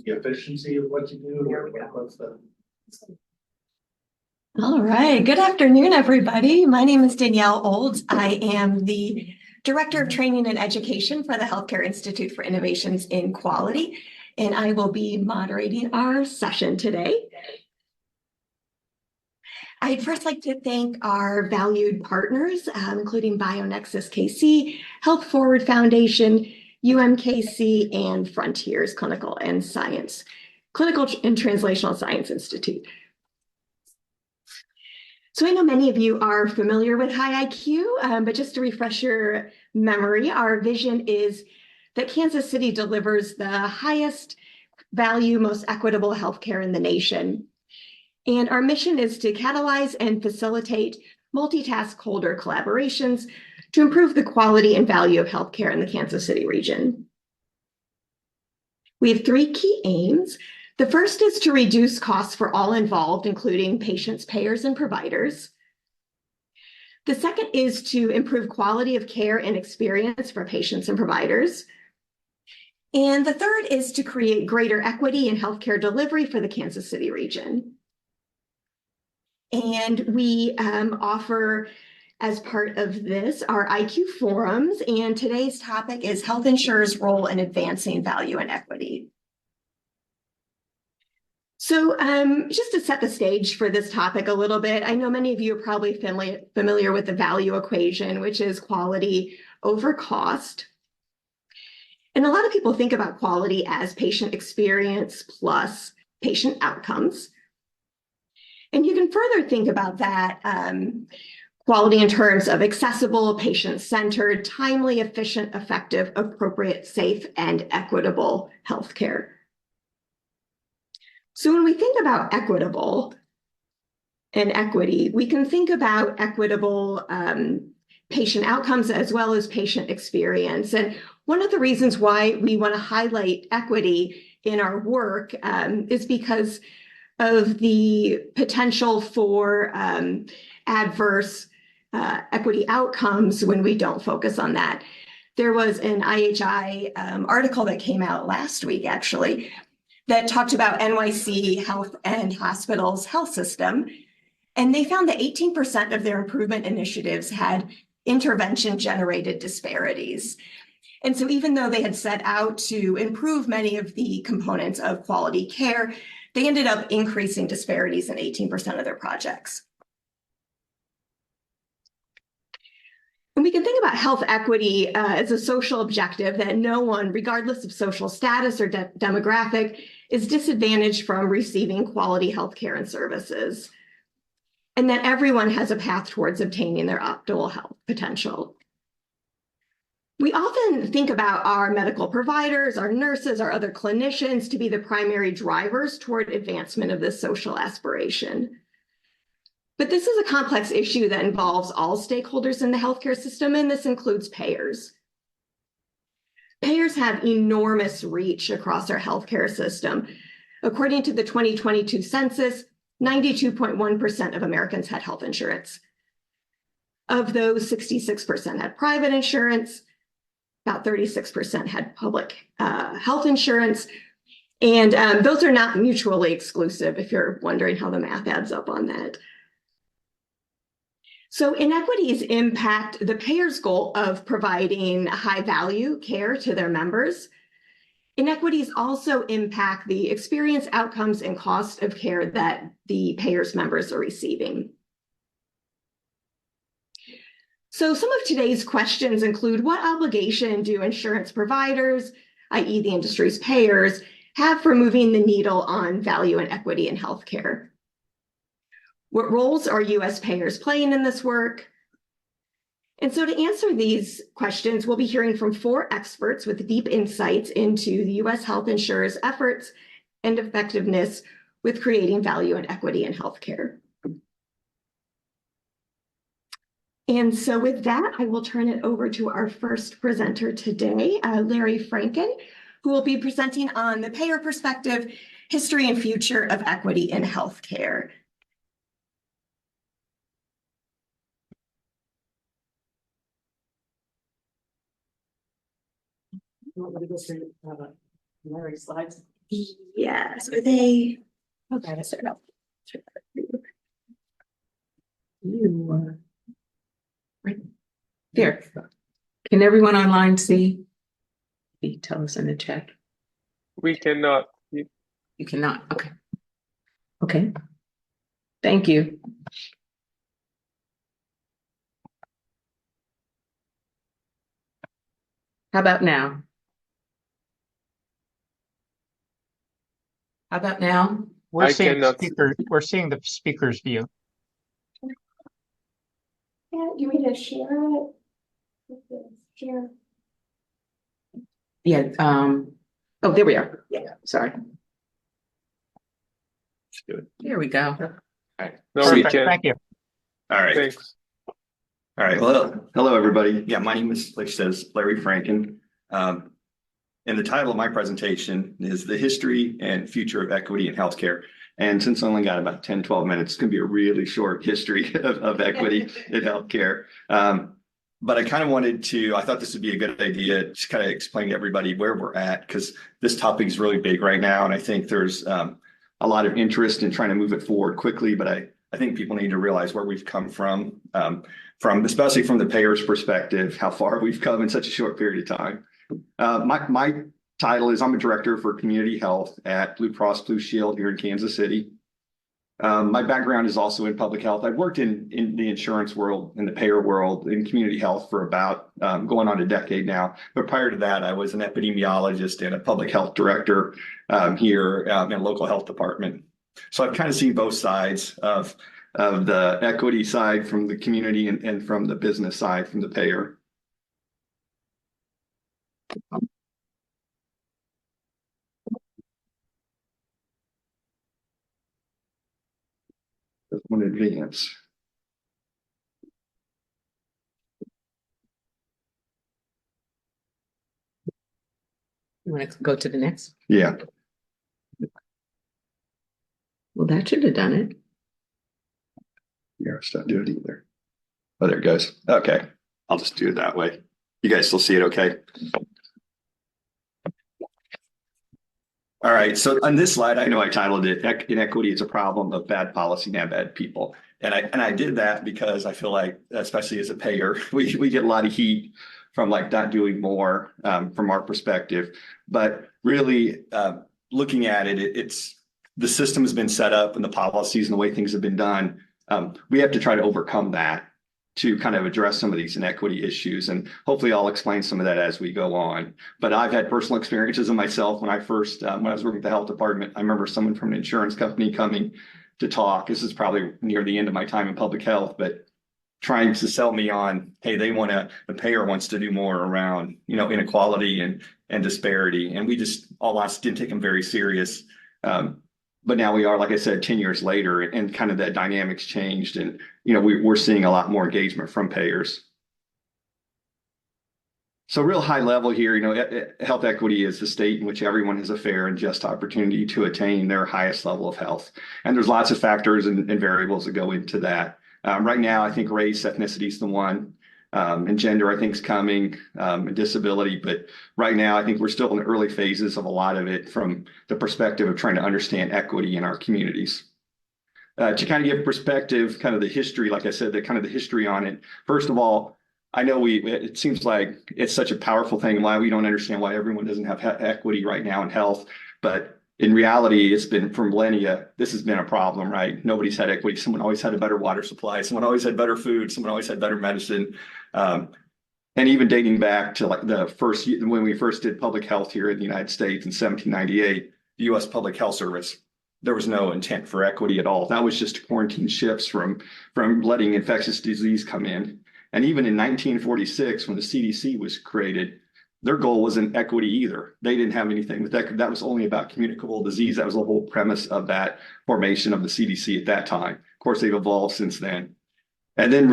the efficiency of what you do? Or what's the... All right. Good afternoon, everybody. My name is Danielle Olds. I am the Director of Training and Education for the Healthcare Institute for Innovations in Quality, and I will be moderating our session today. I'd first like to thank our valued partners, including BioNexus KC, Health Forward Foundation, UMKC, and Frontiers Clinical and Translational Science Institute. So I know many of you are familiar with High IQ, but just to refresh your memory, our vision is that Kansas City delivers the highest value, most equitable healthcare in the nation. And our mission is to catalyze and facilitate multi-stakeholder collaborations to improve the quality and value of healthcare in the Kansas City region. We have three key aims. The first is to reduce costs for all involved, including patients, payers, and providers. The second is to improve quality of care and experience for patients and providers. And the third is to create greater equity in healthcare delivery for the Kansas City region. And we offer, as part of this, our IQ forums, and today's topic is health insurers' role in advancing value and equity. So just to set the stage for this topic a little bit, I know many of you are probably familiar with the value equation, which is quality over cost. And a lot of people think about quality as patient experience plus patient outcomes. And you can further think about that quality in terms of accessible, patient-centered, timely, efficient, effective, appropriate, safe, and equitable healthcare. So when we think about equitable and equity, we can think about equitable patient outcomes as well as patient experience. And one of the reasons why we want to highlight equity in our work is because of the potential for adverse equity outcomes when we don't focus on that. There was an IHI article that came out last week, actually, that talked about NYC Health and Hospitals health system. And they found that 18% of their improvement initiatives had intervention-generated disparities. And so even though they had set out to improve many of the components of quality care, they ended up increasing disparities in 18% of their projects. And we can think about health equity as a social objective that no one, regardless of social status or demographic, is disadvantaged from receiving quality health care and services, and that everyone has a path towards obtaining their optimal health potential. We often think about our medical providers, our nurses, our other clinicians to be the primary drivers toward advancement of this social aspiration. But this is a complex issue that involves all stakeholders in the healthcare system, and this includes payers. Payers have enormous reach across our healthcare system. According to the 2022 census, 92.1% of Americans had health insurance. Of those, 66% had private insurance, about 36% had public health insurance, and those are not mutually exclusive, if you're wondering how the math adds up on that. So inequities impact the payer's goal of providing high-value care to their members. Inequities also impact the experience, outcomes, and cost of care that the payer's members are receiving. So some of today's questions include: what obligation do insurance providers, i.e. the industry's payers, have for moving the needle on value and equity in healthcare? What roles are U.S. payers playing in this work? And so to answer these questions, we'll be hearing from four experts with deep insights into the U.S. health insurers' efforts and effectiveness with creating value and equity in healthcare. And so with that, I will turn it over to our first presenter today, Larry Franken, who will be presenting on the payer perspective, history and future of equity in healthcare. You want me to go through Larry's slides? Yes, are they? Okay, let's start out. You right there. Can everyone online see? Can you tell us in the chat? We cannot. You cannot. Okay. Okay. Thank you. How about now? How about now? We're I seeing the cannot. speaker, we're seeing the speaker's view. Yeah, you want me to share it? Share. Yeah. Oh, there we are. Yeah. Sorry. There we go. No, we Perfect, can. thank you. All right. Thanks. All right. Well, hello, everybody. Yeah, my name is, like she says, Larry Franken. And the title of my presentation is The History and Future of Equity in Healthcare. And since I only got about 10, 12 minutes, it's going to be a really short history of equity in healthcare. But I kind of I thought this would be a good idea to kind of explain to everybody where we're at, because this topic is really big right now. And I think there's a lot of interest in trying to move it forward quickly. But I think people need to realize where we've come from especially from the payer's perspective, how far we've come in such a short period of time. My title is I'm a director for community health at Blue Cross Blue Shield here in Kansas City. My background is also in public health. I've worked in the insurance world, in the payer world, in community health for about going on a decade now. But prior to that, I was an epidemiologist and a public health director here in a local health department. So I've kind of seen both sides of the equity side from the community and from the business side from the payer. One advance. You want to go to the next? Yeah. Well, that should have done it. Yeah, it's not doing it either. Oh, there it goes. Okay. I'll just do it that way. You guys still see it okay? All right. So on this slide, I know I titled it Inequity is a Problem of Bad Policy and Bad People. And I did that because I feel like, especially as a payer, we get a lot of heat from like not doing more from our perspective. But really looking at it, it's the system has been set up and the policies and the way things have been done. We have to try to overcome that to kind of address some of these inequity issues. And hopefully I'll explain some of that as we go on. But I've had personal experiences in myself when I was working at the health department. I remember someone from an insurance company coming to talk. This is probably near the end of my time in public health, but trying to sell me on, hey, the payer wants to do more around, inequality and disparity. And we just all us didn't take them very serious. But now we are, like I said, 10 years later, and kind of that dynamics changed. And, we're seeing a lot more engagement from payers. So real high level here, health equity is the state in which everyone has a fair and just opportunity to attain their highest level of health. And there's lots of factors and variables that go into that. Right now, I think race, ethnicity is the one. And gender, I think, is coming, and disability. But right now, I think we're still in the early phases of a lot of it from the perspective of trying to understand equity in our communities. To kind of give perspective, kind of the history, like I said, the history on it. First of all, I know it seems like it's such a powerful thing, why we don't understand why everyone doesn't have equity right now in health. But in reality, it's been for millennia, this has been a problem, right? Nobody's had equity. Someone always had a better water supply. Someone always had better food. Someone always had better medicine. And even dating back to like when we first did public health here in the United States in 1798, the U.S. Public Health Service, there was no intent for equity at all. That was just to quarantine ships from letting infectious disease come in. And even in 1946, when the CDC was created, their goal wasn't equity either. They didn't have anything, but that was only about communicable disease. That was the whole premise of that formation of the CDC at that time. Of course, they've evolved since then. And then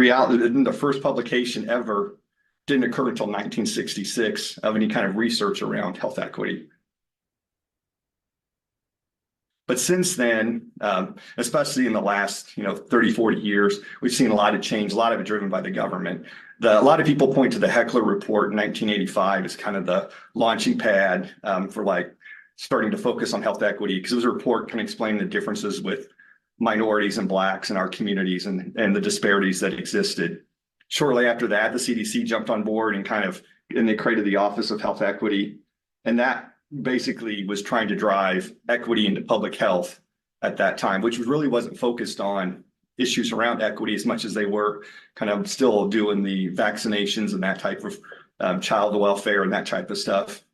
the first publication ever didn't occur until 1966 of any kind of research around health equity. But since then, especially in the last 30, 40 years, we've seen a lot of change, a lot of it driven by the government. A lot of people point to the Heckler Report in 1985 as kind of the launching pad for like starting to focus on health equity because it was a report kind of explaining the differences with minorities and Blacks in our communities and the disparities that existed. Shortly after that, the CDC jumped on board and they created the Office of Health Equity. And that basically was trying to drive equity into public health at that time, which really wasn't focused on issues around equity as much as they were kind of still doing the vaccinations and that type of child welfare and that type of stuff.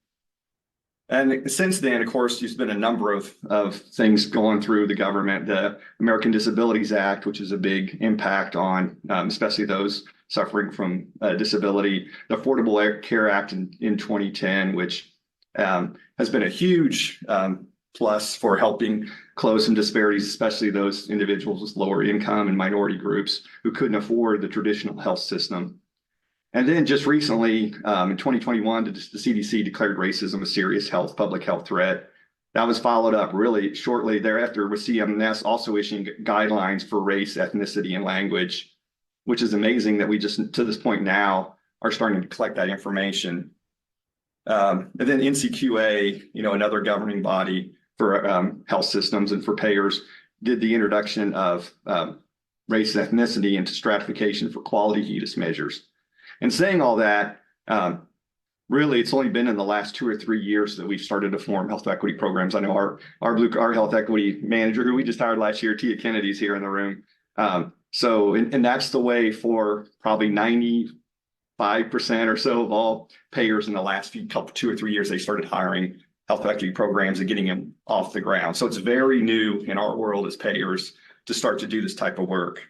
And since then, of course, there's been a number of things going through the government, the American Disabilities Act, which is a big impact on especially those suffering from disability, the Affordable Care Act in 2010, which has been a huge plus for helping close some disparities, especially those individuals with lower income and minority groups who couldn't afford the traditional health system. And then just recently, in 2021, the CDC declared racism a serious public health threat. That was followed up really shortly thereafter with CMS also issuing guidelines for race, ethnicity, and language, which is amazing that we just, to this point now, are starting to collect that information. And then NCQA, another governing body for health systems and for payers, did the introduction of race and ethnicity into stratification for quality HEDIS measures. And saying all that, really, it's only been in the last 2 or 3 years that we've started to form health equity programs. I know our health equity manager, who we just hired last year, Tia Kennedy's here in the room. And that's the way for probably 95% or so of all payers in the last 2 or 3 years, they started hiring health equity programs and getting them off the ground. So it's very new in our world as payers to start to do this type of work.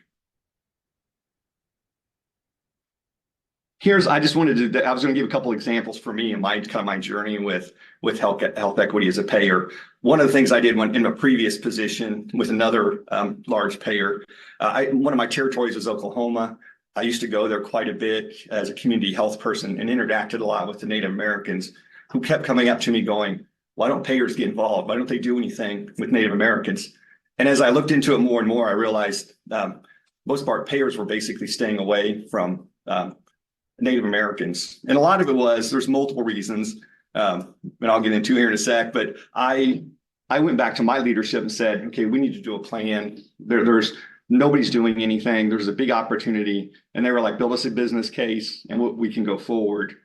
I was going to give a couple examples for me and my journey with health equity as a payer. One of the things I did in a previous position with another large payer, one of my territories was Oklahoma. I used to go there quite a bit as a community health person and interacted a lot with the Native Americans who kept coming up to me going, why don't payers get involved? Why don't they do anything with Native Americans? And as I looked into it more and more, I realized most of our payers were basically staying away from Native Americans. And a lot of it there's multiple reasons, and I'll get into here in a sec, but I went back to my leadership and said, okay, we need to do a plan. Nobody's doing anything. There's a big opportunity. And they were like, build us a business case and we can go forward.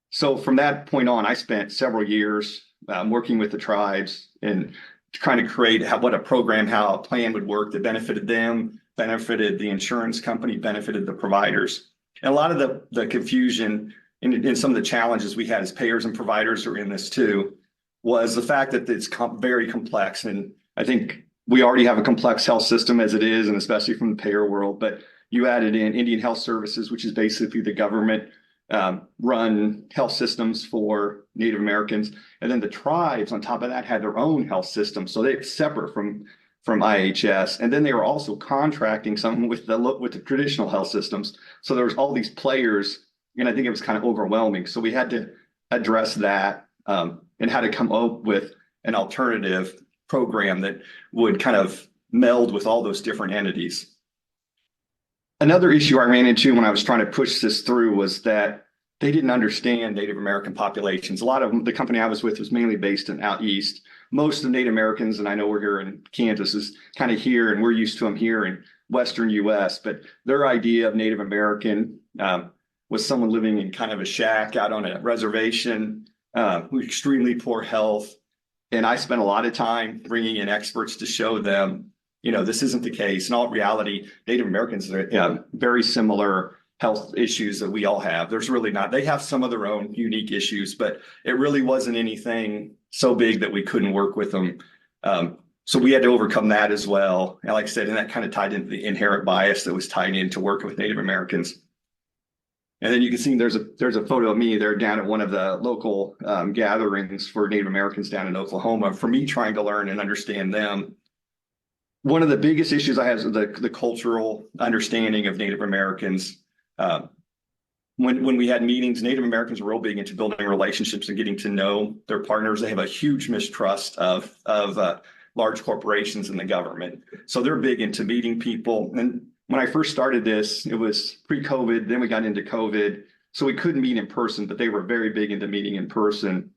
So from that point on, I spent several years working with the tribes and trying to create what a program, how a plan would work that benefited them, benefited the insurance company, benefited the providers. And a lot of the confusion and some of the challenges we had as payers and providers are in this too, was the fact that it's very complex. And I think we already have a complex health system as it is, and especially from the payer world, but you added in Indian Health Services, which is basically the government run health systems for Native Americans. And then the tribes on top of that had their own health system. So they're separate from IHS. And then they were also contracting something with the traditional health systems. So there was all these players, and I think it was kind of overwhelming. So we had to address that and how to come up with an alternative program that would kind of meld with all those different entities. Another issue I ran into when I was trying to push this through was that they didn't understand Native American populations. A lot of the company I was with was mainly based out east. Most of the Native Americans, and I know we're here in Kansas, is kind of here, and we're used to them here in Western US, but their idea of Native American was someone living in kind of a shack out on a reservation with extremely poor health. And I spent a lot of time bringing in experts to show them, this isn't the case. In all reality, Native Americans are very similar health issues that we all have. There's really not. They have some of their own unique issues, but it really wasn't anything so big that we couldn't work with them. So we had to overcome that as well. And like I said, and that kind of tied into the inherent bias that was tied into working with Native Americans. And then you can see there's a photo of me there down at one of the local gatherings for Native Americans down in Oklahoma, for me trying to learn and understand them. One of the biggest issues I have is the cultural understanding of Native Americans. When we had meetings, Native Americans were real big into building relationships and getting to know their partners. They have a huge mistrust of large corporations and the government. So they're big into meeting people. And when I first started this, it was pre-COVID, then we got into COVID. So we couldn't meet in person, but they were very big into meeting in person.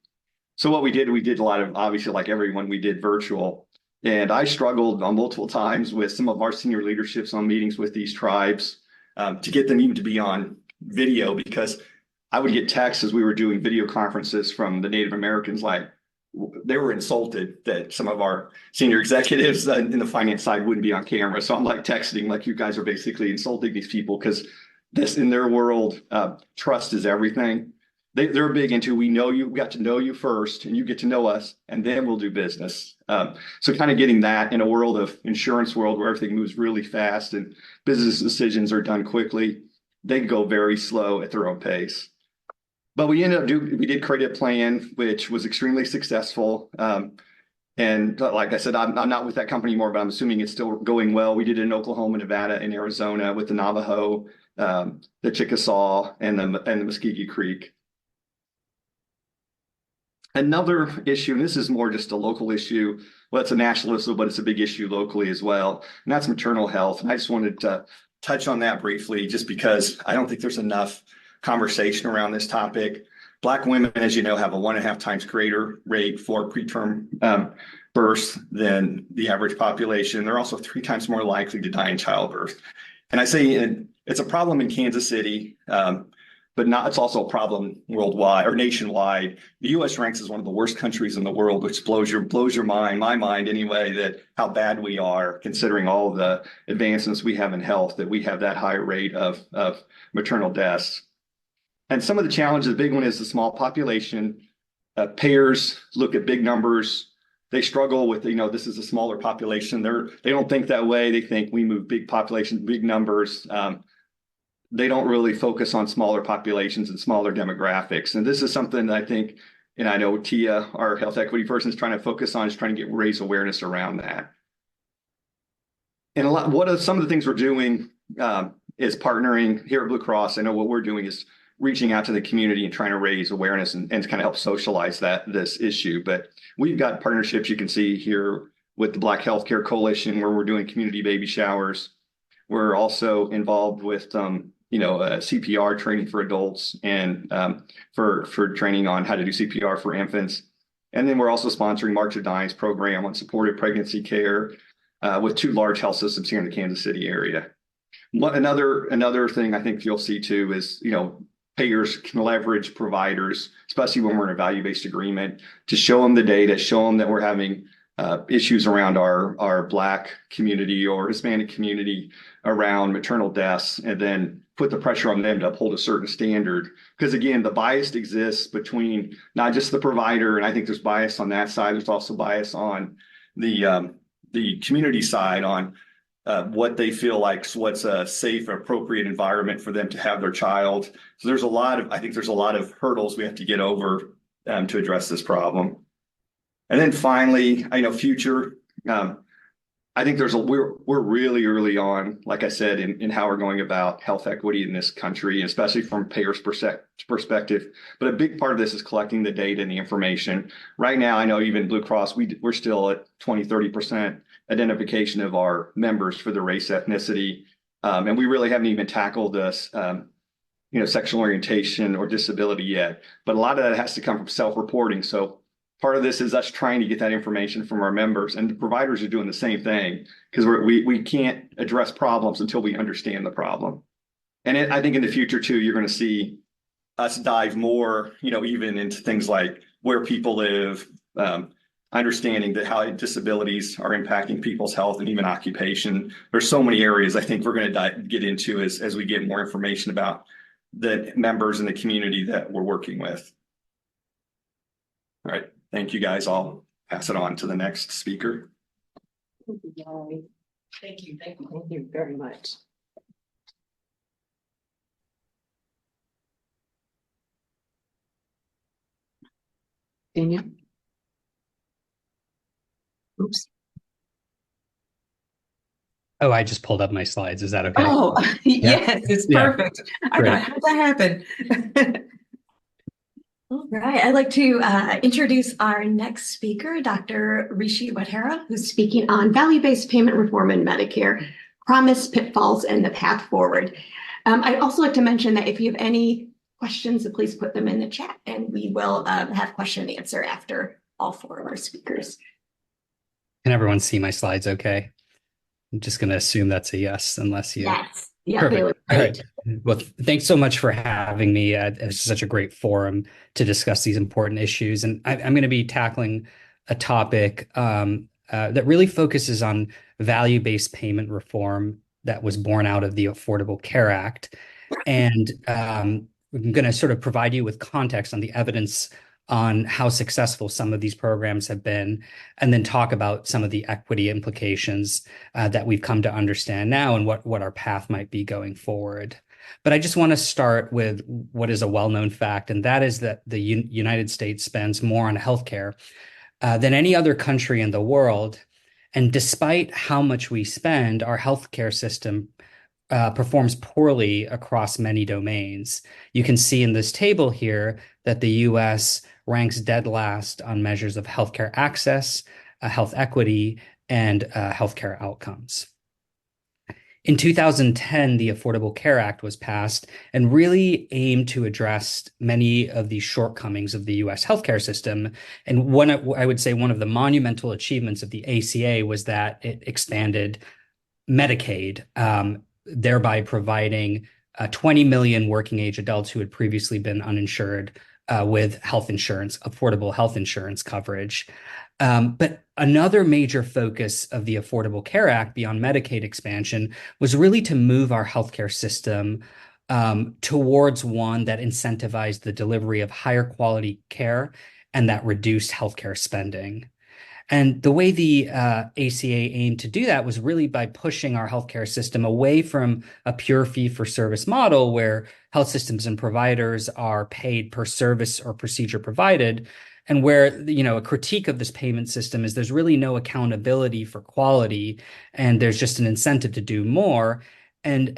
So what we did a lot of, obviously, like everyone, we did virtual. And I struggled on multiple times with some of our senior leaderships on meetings with these tribes to get them even to be on video, because I would get texts as we were doing video conferences from the Native Americans, like they were insulted that some of our senior executives in the finance side wouldn't be on camera. So I'm like texting, like, you guys are basically insulting these people, because this, in their world, trust is everything. They're big into, we got to know you first, and you get to know us, and then we'll do business. So kind of getting that in a world of insurance world where everything moves really fast and business decisions are done quickly, they go very slow at their own pace. But we did create a plan, which was extremely successful. And like I said, I'm not with that company anymore, but I'm assuming it's still going well. We did it in Oklahoma, Nevada, and Arizona with the Navajo, the Chickasaw, and the Muskogee Creek. Another issue, and this is more just a local issue. Well, it's a national issue, but it's a big issue locally as well. And that's maternal health. And I just wanted to touch on that briefly, just because I don't think there's enough conversation around this topic. Black women, as you know, have a 1.5 times greater rate for preterm births than the average population. They're also 3 times more likely to die in childbirth. And I say it's a problem in Kansas City, but it's also a problem worldwide or nationwide. The U.S. ranks as one of the worst countries in the world, which blows your mind, my mind anyway, that how bad we are, considering all of the advancements we have in health, that we have that high rate of maternal deaths. And some of the challenges, the big one is the small population. Payers look at big numbers. They struggle with, this is a smaller population. They don't think that way. They think we move big populations, big numbers. They don't really focus on smaller populations and smaller demographics. And this is something that I think, and I know Tia, our health equity person, is trying to focus on, is trying to raise awareness around that. And some of the things we're doing is partnering here at Blue Cross. I know what we're doing is reaching out to the community and trying to raise awareness and kind of help socialize this issue. But we've got partnerships you can see here with the Black Healthcare Coalition, where we're doing community baby showers. We're also involved with CPR training for adults and for training on how to do CPR for infants. And then we're also sponsoring March of Dimes program on supported pregnancy care with 2 large health systems here in the Kansas City area. Another thing I think you'll see too is, payers can leverage providers, especially when we're in a value-based agreement, to show them the data, show them that we're having issues around our Black community or Hispanic community around maternal deaths, and then put the pressure on them to uphold a certain standard. Because again, the bias exists between not just the provider, and I think there's bias on that side. There's also bias on the community side on what they feel like what's a safe, appropriate environment for them to have their child. So there's a lot of hurdles we have to get over to address this problem. And then finally, future. I think we're really early on, like I said, in how we're going about health equity in this country, especially from payers' perspective. But a big part of this is collecting the data and the information. Right now, I know even Blue Cross, we're still at 20-30% identification of our members for the race, ethnicity, and we really haven't even tackled this, sexual orientation or disability yet. But a lot of that has to come from self-reporting. So part of this is us trying to get that information from our members, and the providers are doing the same thing, because we can't address problems until we understand the problem. And I think in the future too, you're going to see us dive more, even into things like where people live, understanding that how disabilities are impacting people's health and even occupation. There's so many areas I think we're going to get into as we get more information about the members in the community that we're working with. All right. Thank you, guys. I'll pass it on to the next speaker. Thank you. Thank you very much. Daniel? Oops. Oh, I just pulled up my slides. Is that okay? Oh, yes, it's perfect. I thought, how did that happen? All right, I'd like to introduce our next speaker, Dr. Rishi Wadhera, who's speaking on value-based payment reform in Medicare, promise, pitfalls, and the path forward. I'd also like to mention that if you have any questions, so please put them in the chat, and we will have question and answer after all four of our speakers. Can everyone see my slides okay? I'm just going to assume that's a yes, unless you. Yes. Yeah, they Perfect. look All great. right. Well, thanks so much for having me. It's such a great forum to discuss these important issues. And I'm going to be tackling a topic that really focuses on value-based payment reform that was born out of the Affordable Care Act. And I'm going to sort of provide you with context on the evidence on how successful some of these programs have been, and then talk about some of the equity implications that we've come to understand now and what our path might be going forward. But I just want to start with what is a well-known fact, and that is that the United States spends more on healthcare than any other country in the world. And despite how much we spend, our healthcare system performs poorly across many domains. You can see in this table here that the US ranks dead last on measures of healthcare access, health equity, and healthcare outcomes. In 2010, the Affordable Care Act was passed and really aimed to address many of the shortcomings of the US healthcare system. And I would say one of the monumental achievements of the ACA was that it expanded Medicaid, thereby providing 20 million working age adults who had previously been uninsured with health insurance, affordable health insurance coverage. But another major focus of the Affordable Care Act beyond Medicaid expansion was really to move our healthcare system towards one that incentivized the delivery of higher quality care and that reduced healthcare spending. And the way the ACA aimed to do that was really by pushing our healthcare system away from a pure fee-for-service model where health systems and providers are paid per service or procedure provided, and where, a critique of this payment system is there's really no accountability for quality, and there's just an incentive to do more. And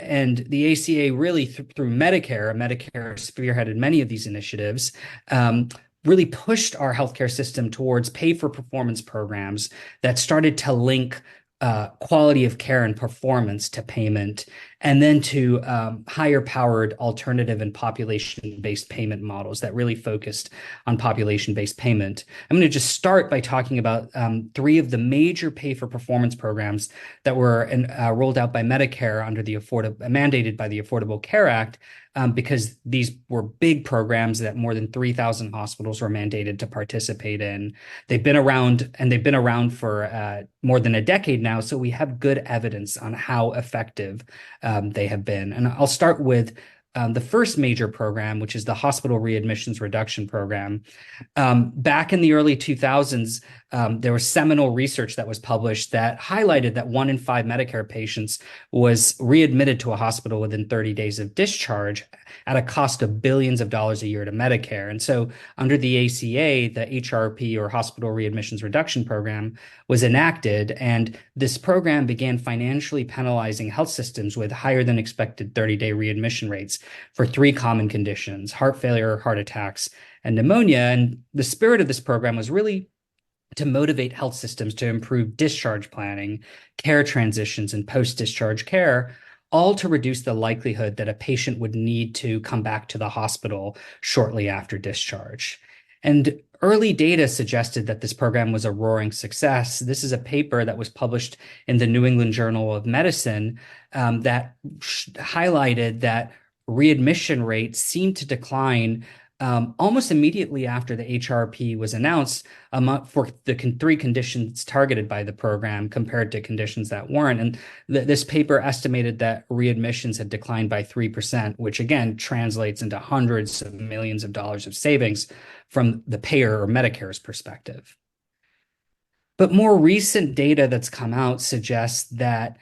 the ACA really, through Medicare spearheaded many of these initiatives, really pushed our healthcare system towards pay-for-performance programs that started to link quality of care and performance to payment, and then to higher-powered alternative and population-based payment models that really focused on population-based payment. I'm going to just start by talking about three of the major pay-for-performance programs that were rolled out by Medicare under the mandated by the Affordable Care Act, because these were big programs that more than 3,000 hospitals were mandated to participate in. They've been around for more than a decade now, so we have good evidence on how effective they have been. And I'll start with the first major program, which is the Hospital Readmissions Reduction Program. Back in the early 2000s, there was seminal research that was published that highlighted that 1 in 5 Medicare patients was readmitted to a hospital within 30 days of discharge at a cost of billions of dollars a year to Medicare. And so under the ACA, the HRP, or Hospital Readmissions Reduction Program, was enacted, and this program began financially penalizing health systems with higher than expected 30-day readmission rates for 3 common conditions: heart failure, heart attacks, and pneumonia. And the spirit of this program was really to motivate health systems to improve discharge planning, care transitions, and post-discharge care, all to reduce the likelihood that a patient would need to come back to the hospital shortly after discharge. And early data suggested that this program was a roaring success. This is a paper that was published in the New England Journal of Medicine that highlighted that readmission rates seemed to decline almost immediately after the HRP was announced for the 3 conditions targeted by the program compared to conditions that weren't. And this paper estimated that readmissions had declined by 3%, which again translates into hundreds of millions of dollars of savings from the payer or Medicare's perspective. But more recent data that's come out suggests that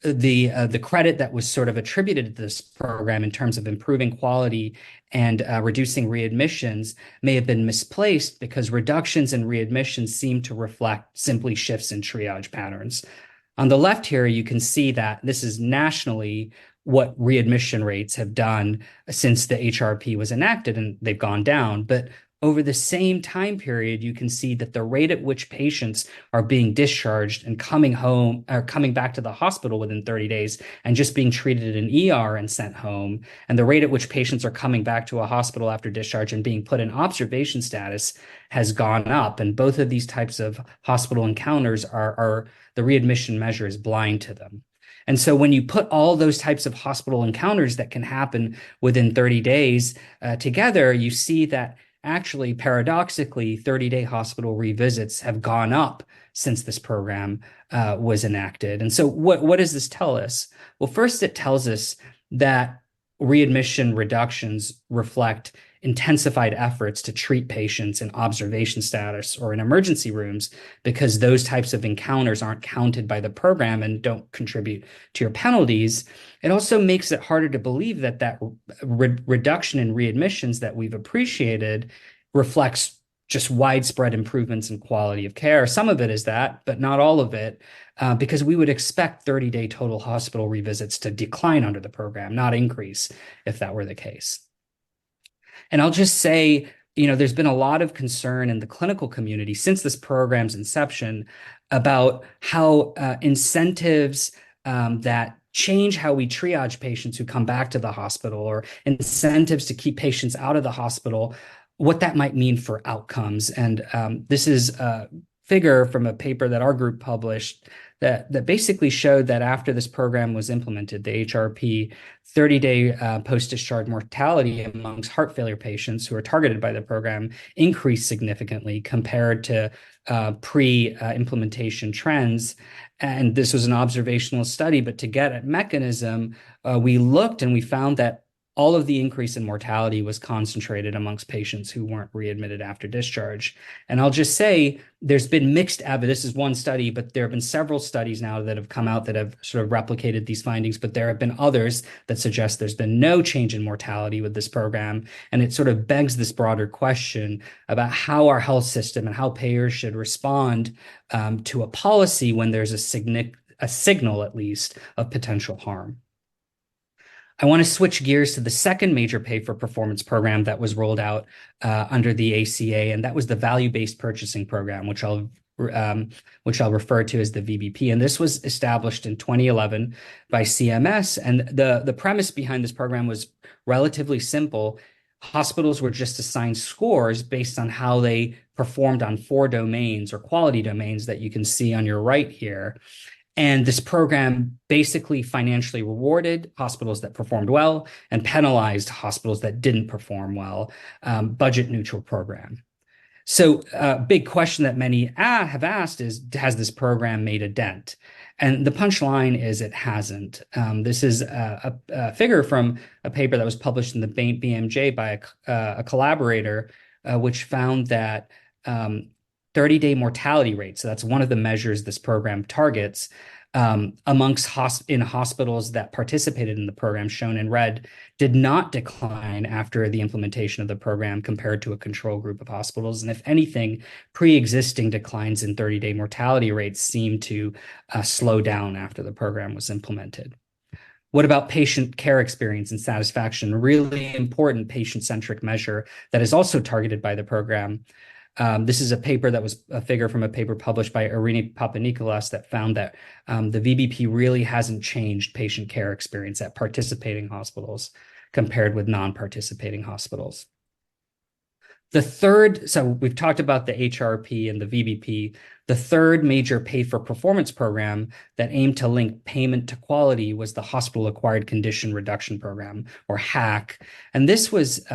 the credit that was sort of attributed to this program in terms of improving quality and reducing readmissions may have been misplaced, because reductions in readmissions seem to reflect simply shifts in triage patterns. On the left here, you can see that this is nationally what readmission rates have done since the HRP was enacted, and they've gone down. But over the same time period, you can see that the rate at which patients are being discharged and coming home or coming back to the hospital within 30 days and just being treated in an ER and sent home, and the rate at which patients are coming back to a hospital after discharge and being put in observation status has gone up. And both of these types of hospital encounters are the readmission measure is blind to them. And so when you put all those types of hospital encounters that can happen within 30 days together, you see that actually, paradoxically, 30-day hospital revisits have gone up since this program was enacted. And so what does this tell us? Well, first, it tells us that readmission reductions reflect intensified efforts to treat patients in observation status or in emergency rooms, because those types of encounters aren't counted by the program and don't contribute to your penalties. It also makes it harder to believe that reduction in readmissions that we've appreciated reflects just widespread improvements in quality of care. Some of it is that, but not all of it, because we would expect 30-day total hospital revisits to decline under the program, not increase, if that were the case. And I'll just say, there's been a lot of concern in the clinical community since this program's inception about how incentives that change how we triage patients who come back to the hospital, or incentives to keep patients out of the hospital, what that might mean for outcomes. And this is a figure from a paper that our group published that basically showed that after this program was implemented, the HRP, 30-day post-discharge mortality amongst heart failure patients who are targeted by the program increased significantly compared to pre-implementation trends. And this was an observational study, but to get at mechanism, we looked and we found that all of the increase in mortality was concentrated amongst patients who weren't readmitted after discharge. And I'll just say there's been mixed evidence. This is one study, but there have been several studies now that have come out that have sort of replicated these findings, but there have been others that suggest there's been no change in mortality with this program. And it sort of begs this broader question about how our health system and how payers should respond to a policy when there's a signal, at least, of potential harm. I want to switch gears to the second major pay-for-performance program that was rolled out under the ACA, and that was the value-based purchasing program, which I'll refer to as the VBP. And this was established in 2011 by CMS. And the premise behind this program was relatively simple. Hospitals were just assigned scores based on how they performed on 4 domains or quality domains that you can see on your right here. And this program basically financially rewarded hospitals that performed well and penalized hospitals that didn't perform well, budget neutral program. So a big question that many have asked is, has this program made a dent? And the punchline is it hasn't. This is a figure from a paper that was published in the BMJ by a collaborator, which found that 30-day mortality rate, so that's one of the measures this program targets, amongst hospitals that participated in the program, shown in red, did not decline after the implementation of the program compared to a control group of hospitals. And if anything, pre-existing declines in 30-day mortality rates seem to slow down after the program was implemented. What about patient care experience and satisfaction? A really important patient-centric measure that is also targeted by the program. This is a paper that was a figure from a paper published by Irina Papanikolaou that found that the VBP really hasn't changed patient care experience at participating hospitals compared with non-participating hospitals. So we've talked about the HRP and the VBP. The third major pay-for-performance program that aimed to link payment to quality was the Hospital-Acquired Condition Reduction Program, or HAC. And this was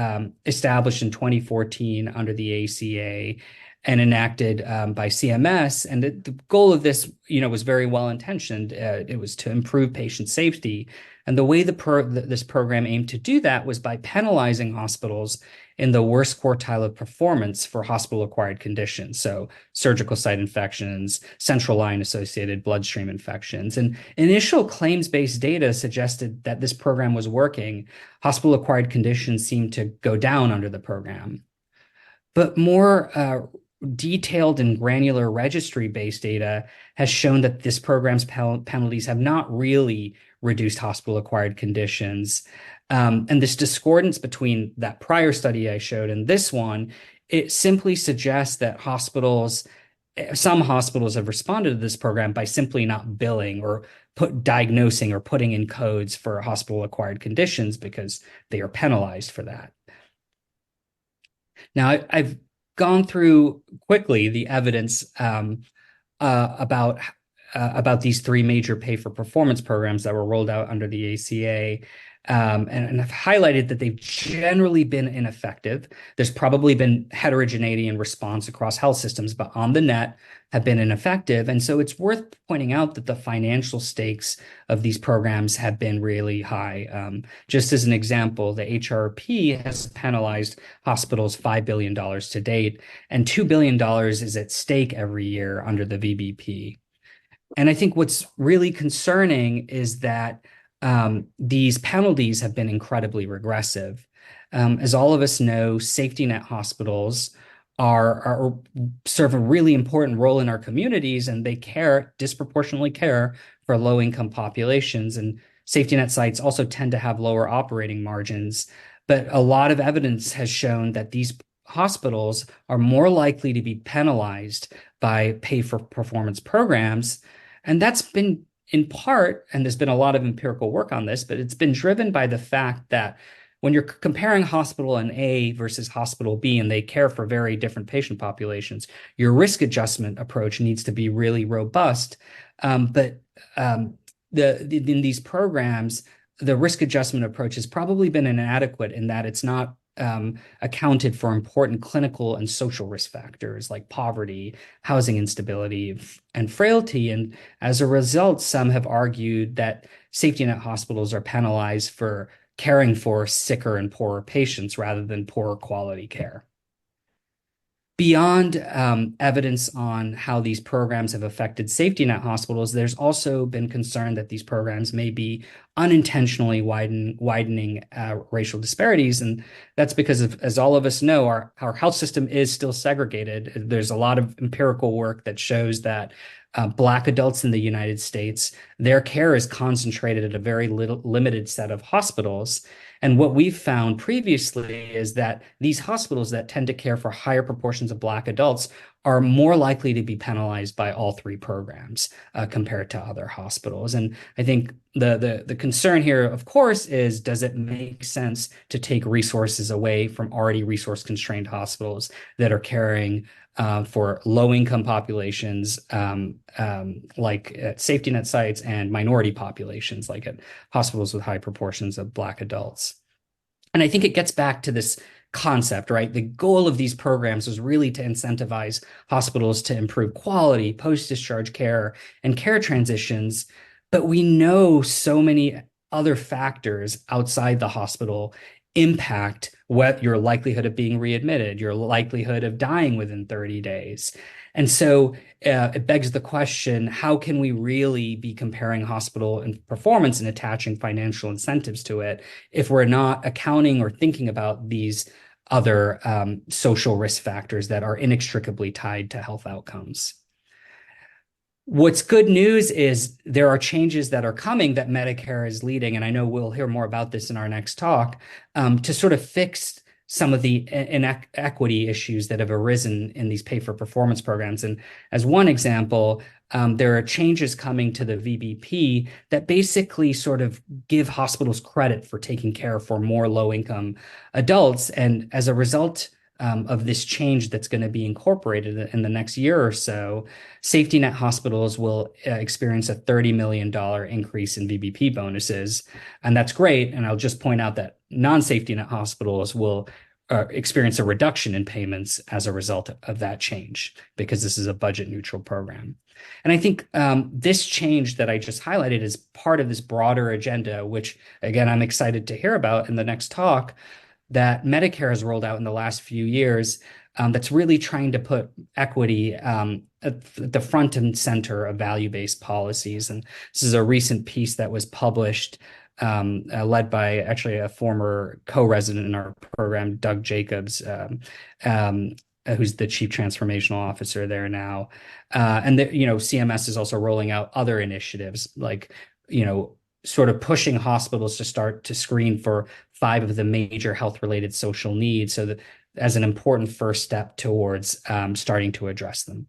established in 2014 under the ACA and enacted by CMS. And the goal of this, was very well-intentioned. It was to improve patient safety. And the way this program aimed to do that was by penalizing hospitals in the worst quartile of performance for hospital-acquired conditions, so surgical site infections, central line-associated bloodstream infections. And initial claims-based data suggested that this program was working. Hospital-acquired conditions seemed to go down under the program. But more detailed and granular registry-based data has shown that this program's penalties have not really reduced hospital-acquired conditions. And this discordance between that prior study I showed and this one it simply suggests that some hospitals have responded to this program by simply not billing or diagnosing or putting in codes for hospital-acquired conditions because they are penalized for that. Now, I've gone through quickly the evidence about these three major pay-for-performance programs that were rolled out under the ACA. And I've highlighted that they've generally been ineffective. There's probably been heterogeneity in response across health systems, but on the net have been ineffective. And so it's worth pointing out that the financial stakes of these programs have been really high. Just as an example, the HRP has penalized hospitals $5 billion to date, and $2 billion is at stake every year under the VBP. And I think what's really concerning is that these penalties have been incredibly regressive. As all of us know, safety net hospitals serve a really important role in our communities, and they disproportionately care for low-income populations. And safety net sites also tend to have lower operating margins. But a lot of evidence has shown that these hospitals are more likely to be penalized by pay-for-performance programs. And that's been in part, and there's been a lot of empirical work on this, but it's been driven by the fact that when you're comparing hospital A versus hospital B, and they care for very different patient populations, your risk adjustment approach needs to be really robust. But in these programs, the risk adjustment approach has probably been inadequate in that it's not accounted for important clinical and social risk factors like poverty, housing instability, and frailty. And as a result, some have argued that safety net hospitals are penalized for caring for sicker and poorer patients rather than poorer quality care. Beyond evidence on how these programs have affected safety net hospitals, there's also been concern that these programs may be unintentionally widening racial disparities. And that's because, as all of us know, our health system is still segregated. There's a lot of empirical work that shows that Black adults in the United States, their care is concentrated at a very limited set of hospitals. And what we've found previously is that these hospitals that tend to care for higher proportions of Black adults are more likely to be penalized by all three programs compared to other hospitals. And I think the concern here, of course, is, does it make sense to take resources away from already resource-constrained hospitals that are caring for low-income populations like at safety net sites, and minority populations like at hospitals with high proportions of Black adults? And I think it gets back to this concept, right? The goal of these programs was really to incentivize hospitals to improve quality, post-discharge care, and care transitions. But we know so many other factors outside the hospital impact what your likelihood of being readmitted, your likelihood of dying within 30 days. And so it begs the question, how can we really be comparing hospital and performance and attaching financial incentives to it if we're not accounting or thinking about these other social risk factors that are inextricably tied to health outcomes? What's good news is there are changes that are coming that Medicare is leading, and I know we'll hear more about this in our next talk, to sort of fix some of the inequity issues that have arisen in these pay-for-performance programs. And as one example, there are changes coming to the VBP that basically sort of give hospitals credit for taking care for more low-income adults. And as a result of this change that's going to be incorporated in the next year or so, safety net hospitals will experience a $30 million increase in VBP bonuses. And that's great. And I'll just point out that non-safety net hospitals will experience a reduction in payments as a result of that change, because this is a budget neutral program. And I think this change that I just highlighted is part of this broader agenda, which, again, I'm excited to hear about in the next talk, that Medicare has rolled out in the last few years, that's really trying to put equity at the front and center of value-based policies. And this is a recent piece that was published, led by actually a former co-resident in our program, Doug Jacobs, who's the chief transformational officer there now. And CMS is also rolling out other initiatives like, sort of pushing hospitals to start to screen for 5 of the major health-related social needs, so that as an important first step towards starting to address them.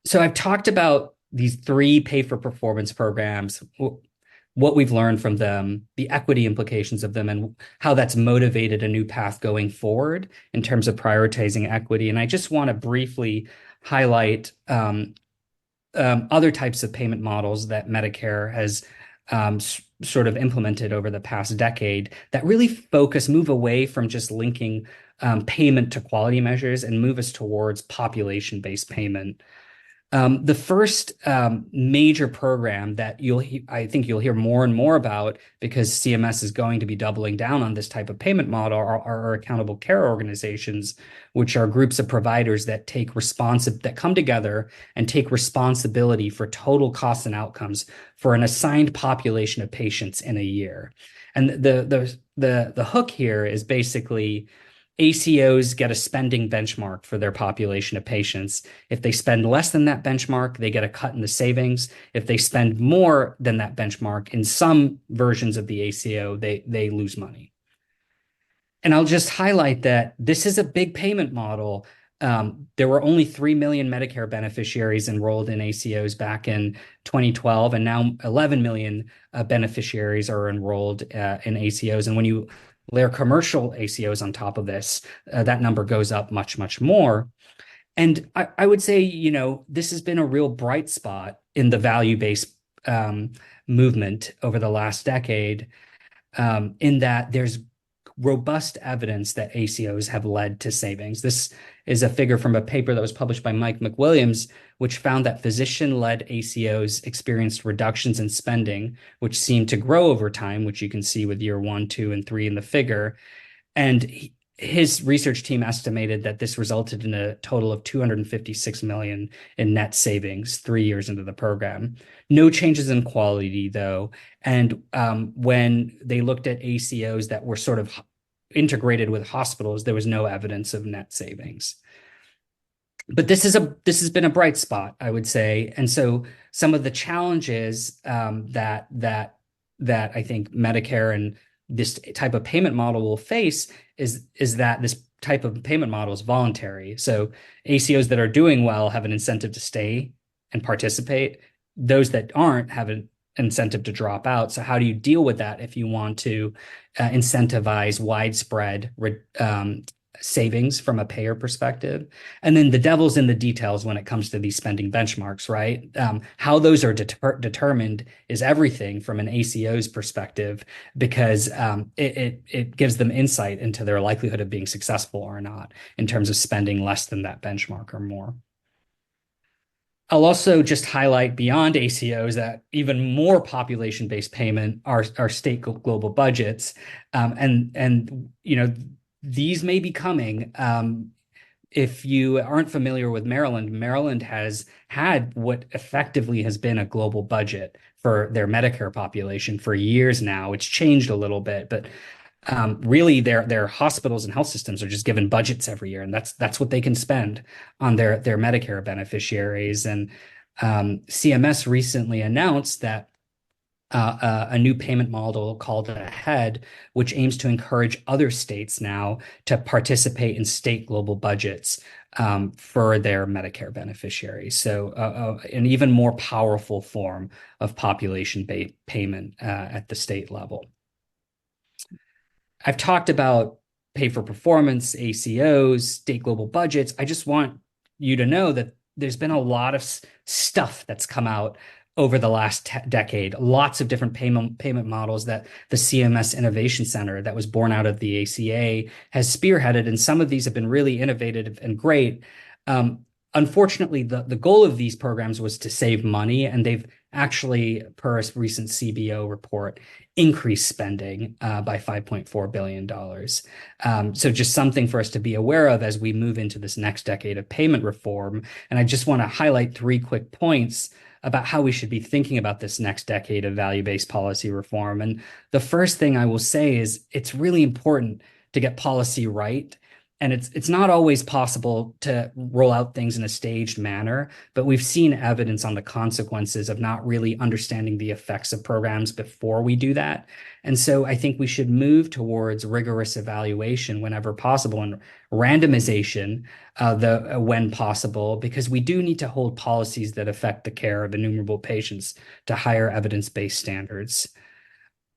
So I've talked about these 3 pay-for-performance programs, what we've learned from them, the equity implications of them, and how that's motivated a new path going forward in terms of prioritizing equity. And I just want to briefly highlight other types of payment models that Medicare has sort of implemented over the past decade that really move away from just linking payment to quality measures and move us towards population-based payment. The first major program that I think you'll hear more and more about, because CMS is going to be doubling down on this type of payment model, are accountable care organizations, which are groups of providers that that come together and take responsibility for total costs and outcomes for an assigned population of patients in a year. And the hook here is basically ACOs get a spending benchmark for their population of patients. If they spend less than that benchmark, they get a cut in the savings. If they spend more than that benchmark, in some versions of the ACO, they lose money. And I'll just highlight that this is a big payment model. There were only 3 million Medicare beneficiaries enrolled in ACOs back in 2012, and now 11 million beneficiaries are enrolled in ACOs. And when you layer commercial ACOs on top of this, that number goes up much, much more. And I would say, this has been a real bright spot in the value-based movement over the last decade, in that there's robust evidence that ACOs have led to savings. This is a figure from a paper that was published by Mike McWilliams, which found that physician-led ACOs experienced reductions in spending, which seemed to grow over time, which you can see with year 1, 2, and 3 in the figure. And his research team estimated that this resulted in a total of $256 million in net savings 3 years into the program. No changes in quality, though. And when they looked at ACOs that were sort of integrated with hospitals, there was no evidence of net savings. But this has been a bright spot, I would say. And so some of the challenges that I think Medicare and this type of payment model will face is that this type of payment model is voluntary. So ACOs that are doing well have an incentive to stay and participate. Those that aren't have an incentive to drop out. So how do you deal with that if you want to incentivize widespread savings from a payer perspective? And then the devil's in the details when it comes to these spending benchmarks, right? How those are determined is everything from an ACO's perspective, because it gives them insight into their likelihood of being successful or not in terms of spending less than that benchmark or more. I'll also just highlight beyond ACOs that even more population-based payment are state global budgets, and these may be coming. If you aren't familiar with Maryland, Maryland has had what effectively has been a global budget for their Medicare population for years now. It's changed a little bit, but really their hospitals and health systems are just given budgets every year, and that's what they can spend on their Medicare beneficiaries. And CMS recently announced that a new payment model called AHEAD, which aims to encourage other states now to participate in state global budgets for their Medicare beneficiaries. So an even more powerful form of population-based payment at the state level. I've talked about pay for performance, ACOs, state global budgets. I just want you to know that there's been a lot of stuff that's come out over the last decade, lots of different payment models that the CMS Innovation Center that was born out of the ACA has spearheaded, and some of these have been really innovative and great. Unfortunately, the goal of these programs was to save money, and they've actually, per a recent CBO report, increased spending by $5.4 billion. So just something for us to be aware of as we move into this next decade of payment reform. And I just want to highlight 3 quick points about how we should be thinking about this next decade of value-based policy reform. And the first thing I will say is it's really important to get policy right and it's not always possible to roll out things in a staged manner, but we've seen evidence on the consequences of not really understanding the effects of programs before we do that. And so I think we should move towards rigorous evaluation whenever possible and randomization when possible, because we do need to hold policies that affect the care of innumerable patients to higher evidence-based standards.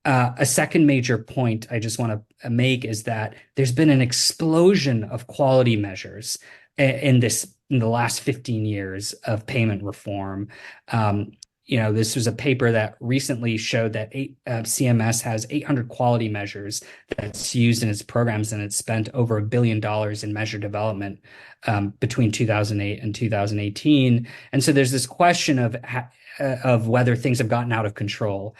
A second major point I just want to make is that there's been an explosion of quality measures in the last 15 years of payment reform. This was a paper that recently showed that CMS has 800 quality measures that's used in its programs, and it's spent over $1 billion in measure development between 2008 and 2018. And so there's this question of whether things have gotten out of control.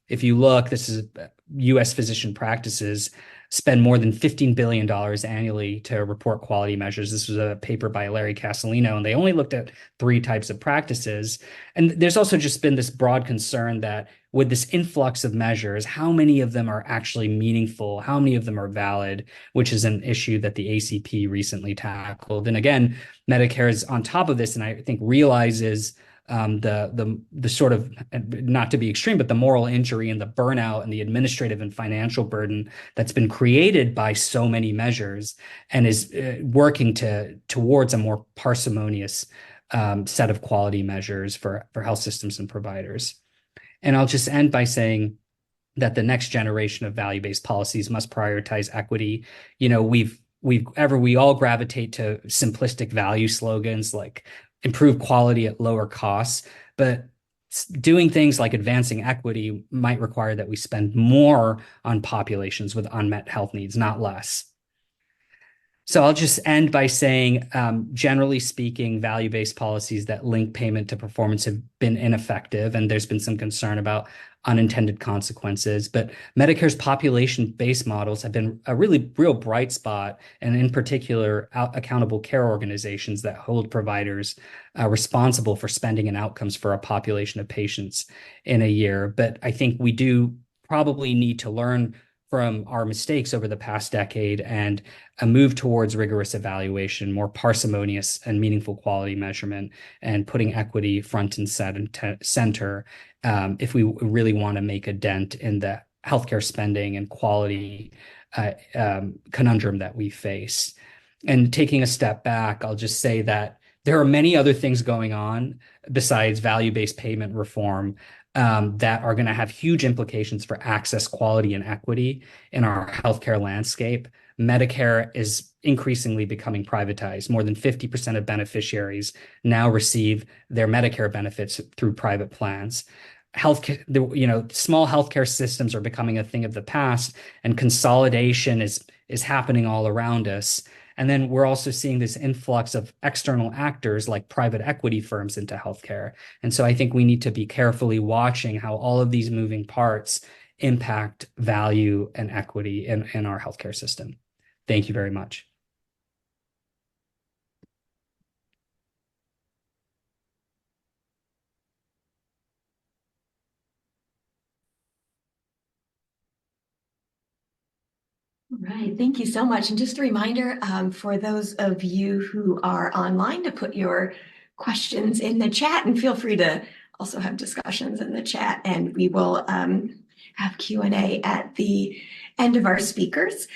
If you look, this is U.S. physician practices spend more than $15 billion annually to report quality measures. This was a paper by Larry Castellino, and they only looked at 3 types of practices. And there's also just been this broad concern that with this influx of measures, how many of them are actually meaningful? How many of them are valid? Which is an issue that the ACP recently tackled. And again, Medicare is on top of this, and I think realizes the sort of, not to be extreme, but the moral injury and the burnout and the administrative and financial burden that's been created by so many measures, and is working towards a more parsimonious set of quality measures for health systems and providers. And I'll just end by saying that the next generation of value-based policies must prioritize equity. We all gravitate to simplistic value slogans like improve quality at lower costs, but doing things like advancing equity might require that we spend more on populations with unmet health needs, not less. So I'll just end by saying, generally speaking, value-based policies that link payment to performance have been ineffective, and there's been some concern about unintended consequences. But Medicare's population-based models have been a real bright spot, and in particular, accountable care organizations that hold providers responsible for spending and outcomes for a population of patients in a year. But I think we do probably need to learn from our mistakes over the past decade and a move towards rigorous evaluation, more parsimonious and meaningful quality measurement, and putting equity front and center if we really want to make a dent in the healthcare spending and quality conundrum that we face. And taking a step back, I'll just say that there are many other things going on besides value-based payment reform that are going to have huge implications for access, quality, and equity in our healthcare landscape. Medicare is increasingly becoming privatized. More than 50% of beneficiaries now receive their Medicare benefits through private plans. Healthcare, small healthcare systems are becoming a thing of the past, and consolidation is happening all around us. And then we're also seeing this influx of external actors like private equity firms into healthcare. And so I think we need to be carefully watching how all of these moving parts impact value and equity in our healthcare system. Thank you very much. Right, thank you so much. And just a reminder for those of you who are online to put your questions in the chat, and feel free to also have discussions in the chat, and we will have Q&A at the end of our speakers.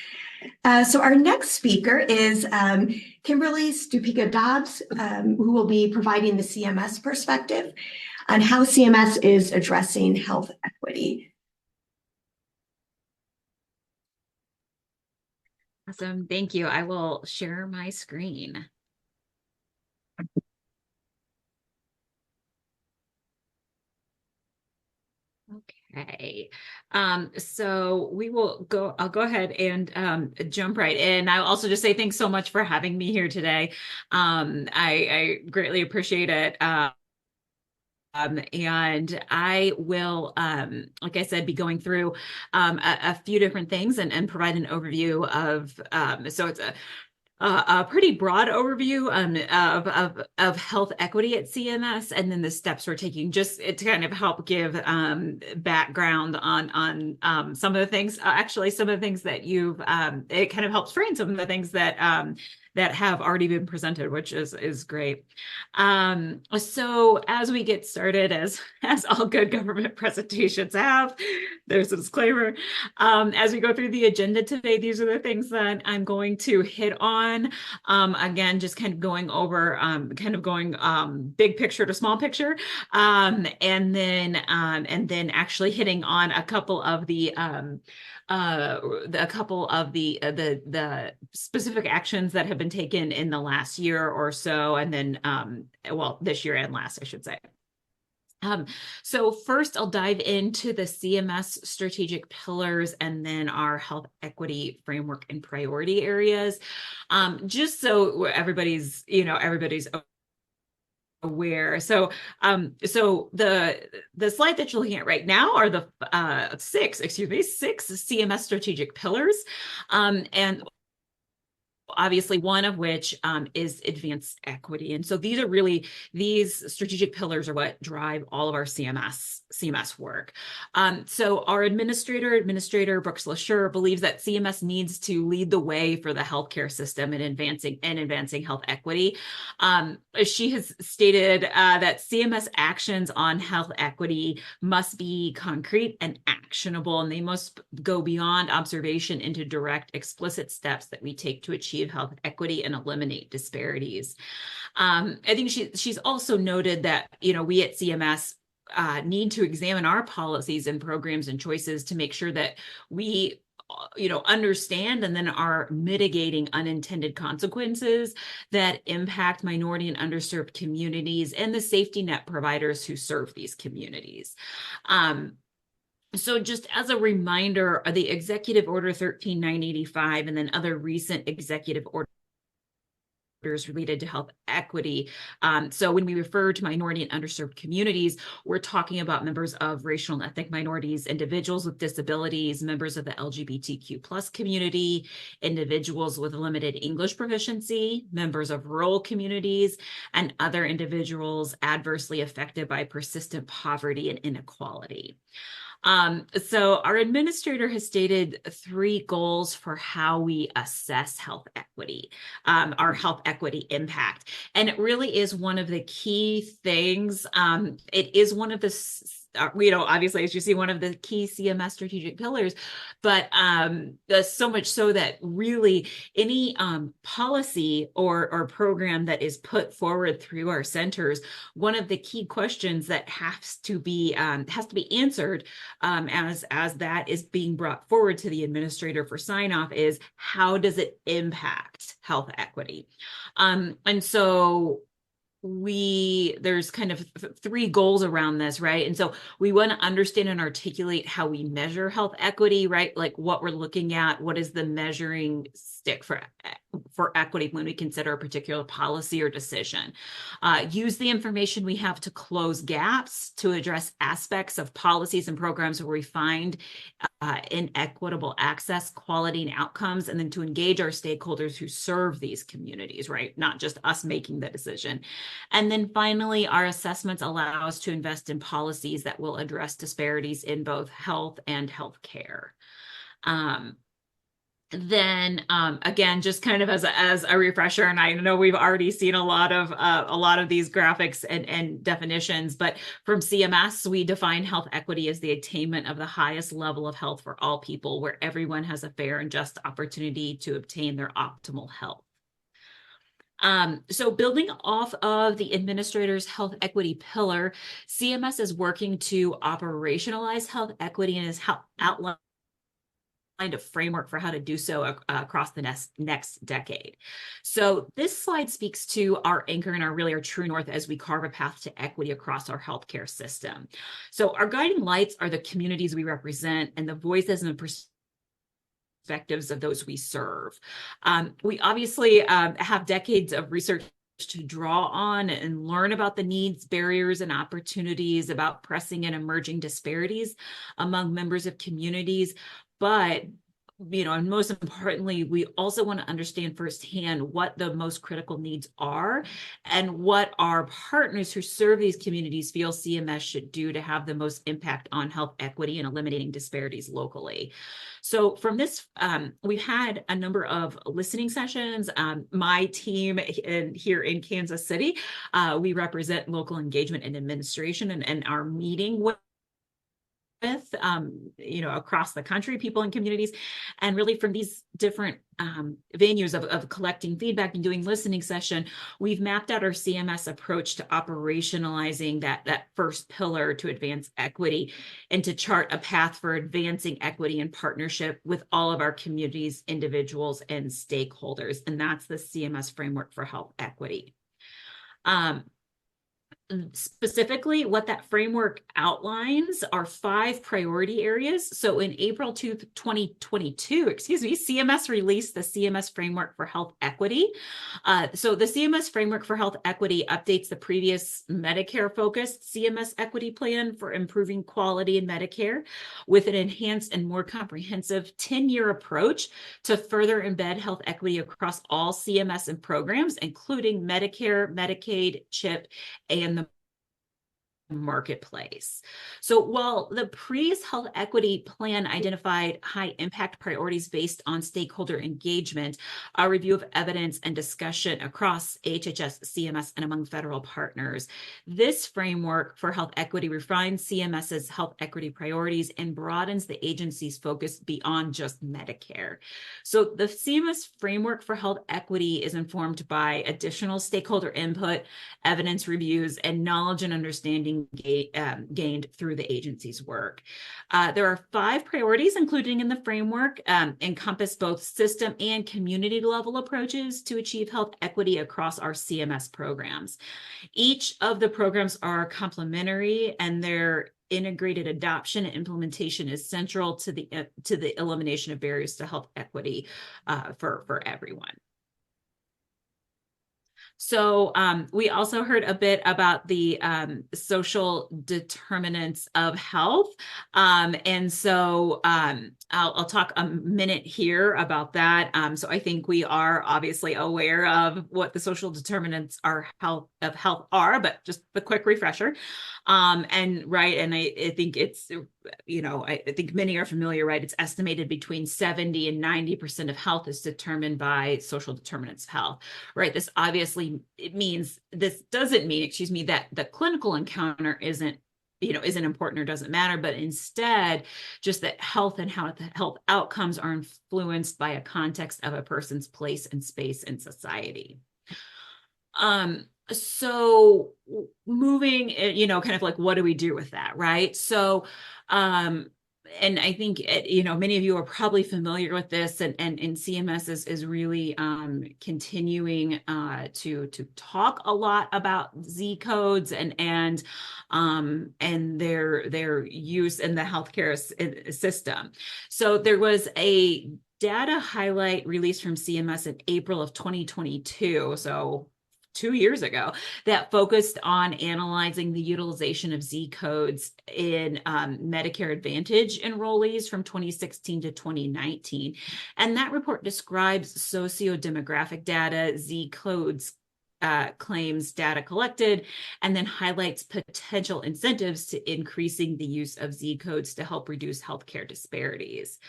So our next speaker is Kimberly Stupica-Dobbs, who will be providing the CMS perspective on how CMS is addressing health equity. Awesome. Thank you. I will share my screen. Okay. So I'll go ahead and jump right in. I'll also just say thanks so much for having me here today. I greatly appreciate it. And I will, like I said, be going through a few different things and provide an overview of, so it's a pretty broad overview of health equity at CMS, and then the steps we're taking just to kind of help give background on some of the things. Actually, some of the things that you've it kind of helps frame some of the things that that have already been presented, which is great. So as we get started, as all good government presentations have, there's a disclaimer. As we go through the agenda today, these are the things that I'm going to hit on. Again, just kind of going over, big picture to small picture, and then actually hitting on a couple of the specific actions that have been taken in the last year or so, and then this year and last, I should say. So first, I'll dive into the CMS strategic pillars and then our health equity framework and priority areas, just so everybody's aware. So the slide that you're looking at right now are the six CMS strategic pillars, and obviously one of which is advanced equity. And so these strategic pillars are what drive all of our CMS work. So our administrator Brooks LaSure believes that CMS needs to lead the way for the healthcare system in advancing health equity. She has stated that CMS actions on health equity must be concrete and actionable, and they must go beyond observation into direct, explicit steps that we take to achieve health equity and eliminate disparities. I think she's also noted that, we at CMS need to examine our policies and programs and choices to make sure that we understand and then are mitigating unintended consequences that impact minority and underserved communities and the safety net providers who serve these communities. So just as a reminder, the Executive Order 13985 and then other recent executive orders related to health equity. So when we refer to minority and underserved communities, we're talking about members of racial and ethnic minorities, individuals with disabilities, members of the LGBTQ+ community, individuals with limited English proficiency, members of rural communities, and other individuals adversely affected by persistent poverty and inequality. So our administrator has stated 3 goals for how we assess health equity, our health equity impact. And it really is one of the key things. It is one of the, obviously, as you see, one of the key CMS strategic pillars, but so much so that really any policy or program that is put forward through our centers, one of the key questions that has to be answered as that is being brought forward to the administrator for sign off is, how does it impact health equity? And so there's kind of 3 goals around this, right? And so we want to understand and articulate how we measure health equity, right? Like what we're looking at, what is the measuring stick for equity when we consider a particular policy or decision. Use the information we have to close gaps, to address aspects of policies and programs where we find inequitable access, quality, and outcomes, and then to engage our stakeholders who serve these communities, right? Not just us making the decision. And then finally, our assessments allow us to invest in policies that will address disparities in both health and healthcare. Then again, just kind of as a refresher, and I know we've already seen a lot of these graphics and definitions, but from CMS, we define health equity as the attainment of the highest level of health for all people, where everyone has a fair and just opportunity to obtain their optimal health. So building off of the administrator's health equity pillar, CMS is working to operationalize health equity and has outlined a framework for how to do so across the next decade. So this slide speaks to our anchor and our true north as we carve a path to equity across our healthcare system. So our guiding lights are the communities we represent and the voices and perspectives of those we serve. We obviously have decades of research to draw on and learn about the needs, barriers, and opportunities, about pressing and emerging disparities among members of communities. But and most importantly, we also want to understand firsthand what the most critical needs are and what our partners who serve these communities feel CMS should do to have the most impact on health equity and eliminating disparities locally. So from this, we've had a number of listening sessions. My team here in Kansas City, we represent local engagement and administration, and are meeting with across the country, people in communities, and really from these different venues of collecting feedback and doing listening session, we've mapped out our CMS approach to operationalizing that first pillar to advance equity and to chart a path for advancing equity in partnership with all of our communities, individuals, and stakeholders. And that's the CMS framework for health equity. Specifically, what that framework outlines are 5 priority areas. So in April 2022, CMS released the CMS Framework for Health Equity. So the CMS Framework for Health Equity updates the previous Medicare-focused CMS Equity Plan for improving quality in Medicare with an enhanced and more comprehensive 10-year approach to further embed health equity across all CMS and programs, including Medicare, Medicaid, CHIP, and the marketplace. So while the previous health equity plan identified high impact priorities based on stakeholder engagement, a review of evidence and discussion across HHS, CMS, and among federal partners, this framework for health equity refines CMS's health equity priorities and broadens the agency's focus beyond just Medicare. So the CMS framework for health equity is informed by additional stakeholder input, evidence reviews, and knowledge and understanding gained through the agency's work. There are 5 priorities, including in the framework, encompass both system and community level approaches to achieve health equity across our CMS programs. Each of the programs are complementary, and their integrated adoption and implementation is central to the elimination of barriers to health equity for everyone. So we also heard a bit about the social determinants of health. And so I'll talk a minute here about that. So I think we are obviously aware of what the social determinants of health are, but just a quick refresher. And I think it's, I think many are familiar, right? It's estimated between 70 and 90% of health is determined by social determinants of health, right? This obviously, this doesn't mean, that the clinical encounter isn't important or doesn't matter, but instead just that health and how the health outcomes are influenced by a context of a person's place and space in society. So moving, kind of like, what do we do with that, right? So, and I think, many of you are probably familiar with this, and CMS is really continuing to talk a lot about Z codes and their use in the healthcare system. So there was a data highlight released from CMS in April of 2022. So 2 years ago, that focused on analyzing the utilization of Z codes in Medicare Advantage enrollees from 2016 to 2019. And that report describes socio-demographic data, Z codes, claims data collected, and then highlights potential incentives to increasing the use of Z codes to help reduce healthcare disparities.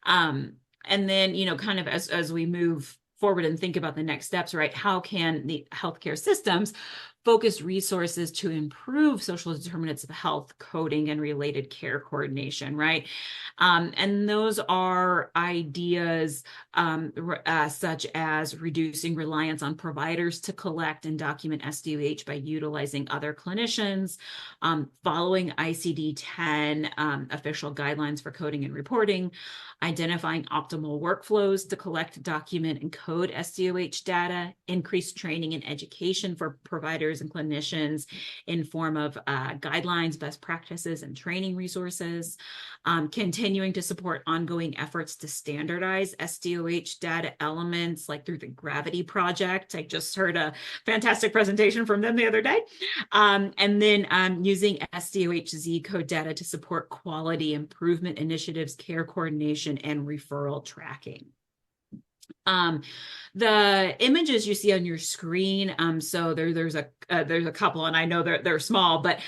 And then, kind of as we move forward and think about the next steps, right? How can the healthcare systems focus resources to improve social determinants of health coding and related care coordination, right? And those are ideas such as reducing reliance on providers to collect and document SDOH by utilizing other clinicians, following ICD-10 official guidelines for coding and reporting, identifying optimal workflows to collect, document, and code SDOH data, increase training and education for providers providers and clinicians in form of guidelines, best practices, and training resources. Continuing to support ongoing efforts to standardize SDOH data elements, like through the Gravity Project. I just heard a fantastic presentation from them the other day. And then using SDOH Z code data to support quality improvement initiatives, care coordination, and referral tracking. The images you see on your screen, so there's a couple, and I know they're small, but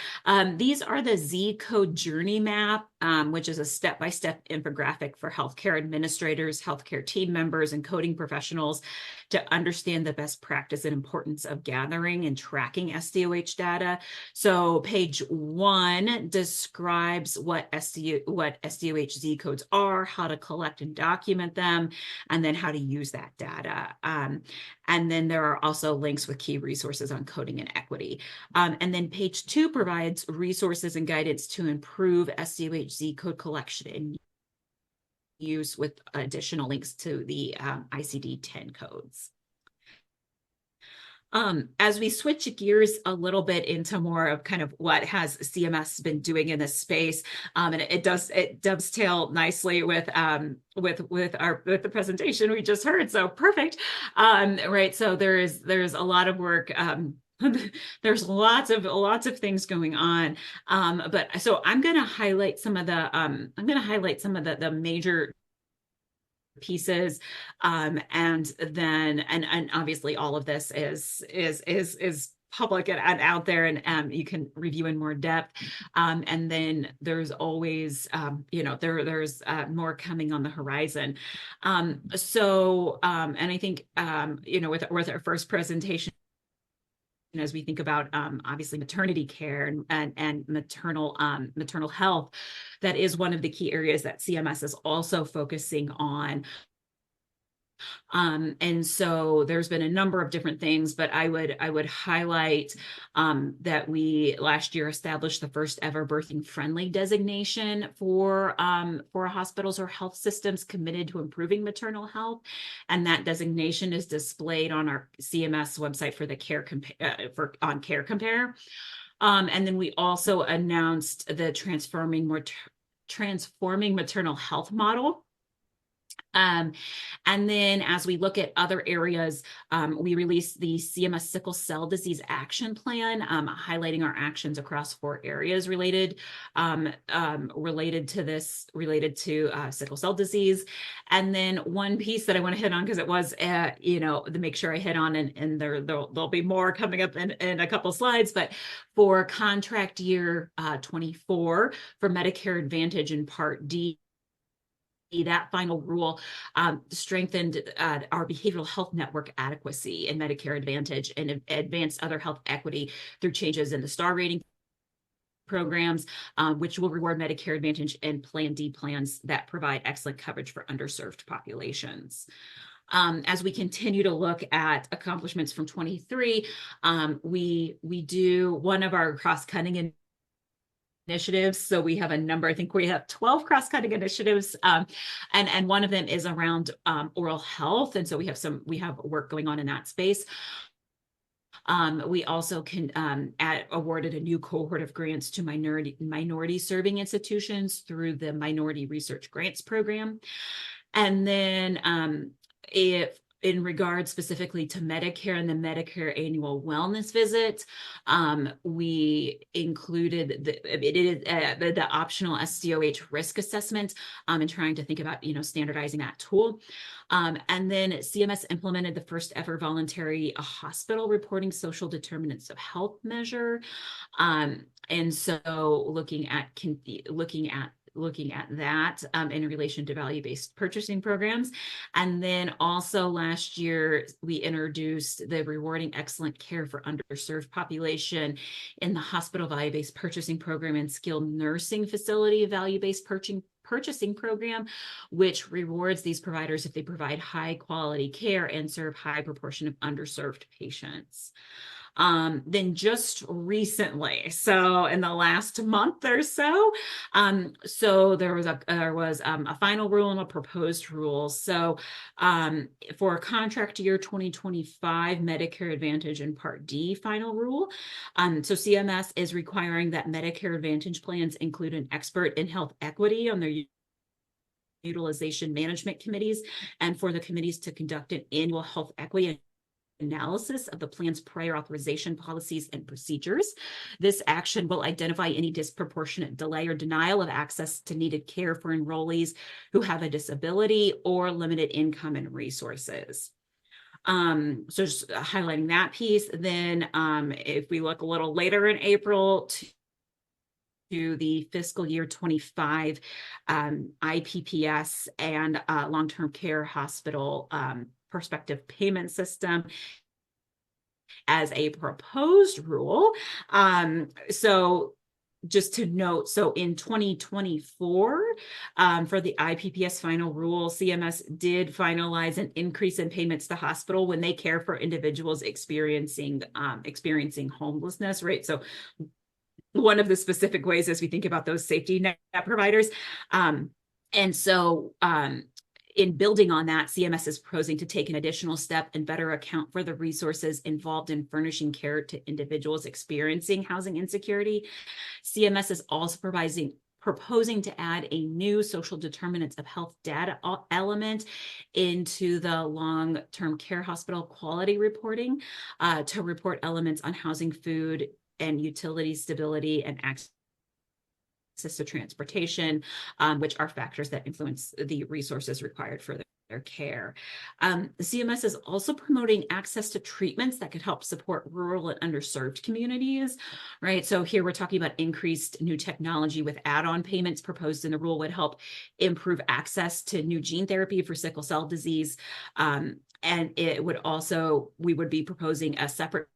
these are the Z code journey map, which is a step-by-step infographic for healthcare administrators, healthcare team members, and coding professionals to understand the best practice and importance of gathering and tracking SDOH data. So page 1 describes what SDOH Z codes are, how to collect and document them, and then how to use that data. And then there are also links with key resources on coding and equity. And then page 2 provides resources and guidance to improve SDOH Z code collection and use, with additional links to the ICD-10 codes. As we switch gears a little bit into more of kind of what has CMS been doing in this space, and it dovetail nicely with the presentation we just heard. So perfect, right? So there's a lot of work. There's lots of things going on, but so I'm going to highlight some of the major pieces, and then and obviously all of this is public and out there, and you can review in more depth, and then there's always there's more coming on the horizon. So and I think with our first presentation, as we think about obviously maternity care and maternal health, that is one of the key areas that CMS is also focusing on. And so there's been a number of different things, but I would highlight that we last year established the first ever birthing friendly designation for hospitals or health systems committed to improving maternal health, and that designation is displayed on our CMS website for the Care Compare. And then we also announced the transforming maternal health model. And then as we look at other areas, we released the CMS Sickle Cell Disease Action Plan, highlighting our actions across 4 areas related to sickle cell disease. And then one piece that I want to hit on, because it was, to make sure I hit on, and there'll be more coming up in a couple slides, but for contract year 24 for Medicare Advantage in Part D, that final rule strengthened our behavioral health network adequacy in Medicare Advantage and advanced other health equity through changes in the star rating programs, which will reward Medicare Advantage and Plan D plans that provide excellent coverage for underserved populations. As we continue to look at accomplishments from 23, we do one of our cross-cutting initiatives. So we have a number, I think we have 12 cross-cutting initiatives, and one of them is around oral health. And so we have work going on in that space. We also awarded a new cohort of grants to minority serving institutions through the Minority Research Grants Program. And then in regard specifically to Medicare and the Medicare annual wellness visit, we included the optional SDOH risk assessment, and trying to think about standardizing that tool. And then CMS implemented the first ever voluntary hospital reporting social determinants of health measure, and so looking at that in relation to value-based purchasing programs. And then also last year, we introduced the Rewarding Excellent Care for Underserved Population in the Hospital Value-Based Purchasing Program and Skilled Nursing Facility Value-Based Purchasing Program, which rewards these providers if they provide high quality care and serve high proportion of underserved patients. Then just recently, so in the last month or so, there was a final rule and a proposed rule. So for contract year 2025 Medicare Advantage and Part D final rule, so CMS is requiring that Medicare Advantage plans include an expert in health equity on their utilization management committees, and for the committees to conduct an annual health equity analysis of the plan's prior authorization policies and procedures. This action will identify any disproportionate delay or denial of access to needed care for enrollees who have a disability or limited income and resources. So just highlighting that piece. Then if we look a little later in April to the fiscal year 25 IPPS and long-term care hospital prospective payment system as a proposed rule. So just to note, so in 2024, for the IPPS final rule, CMS did finalize an increase in payments to hospital when they care for individuals experiencing homelessness, right? So one of the specific ways as we think about those safety net providers. In building on that, CMS is proposing to take an additional step and better account for the resources involved in furnishing care to individuals experiencing housing insecurity. CMS is also proposing to add a new social determinants of health data element into the long-term care hospital quality reporting to report elements on housing, food, and utility stability and access to transportation, which are factors that influence the resources required for their care. The CMS is also promoting access to treatments that could help support rural and underserved communities, right? So here we're talking about increased new technology with add-on payments proposed in the rule would help improve access to new gene therapy for sickle cell disease. And it would also, we would be proposing a separate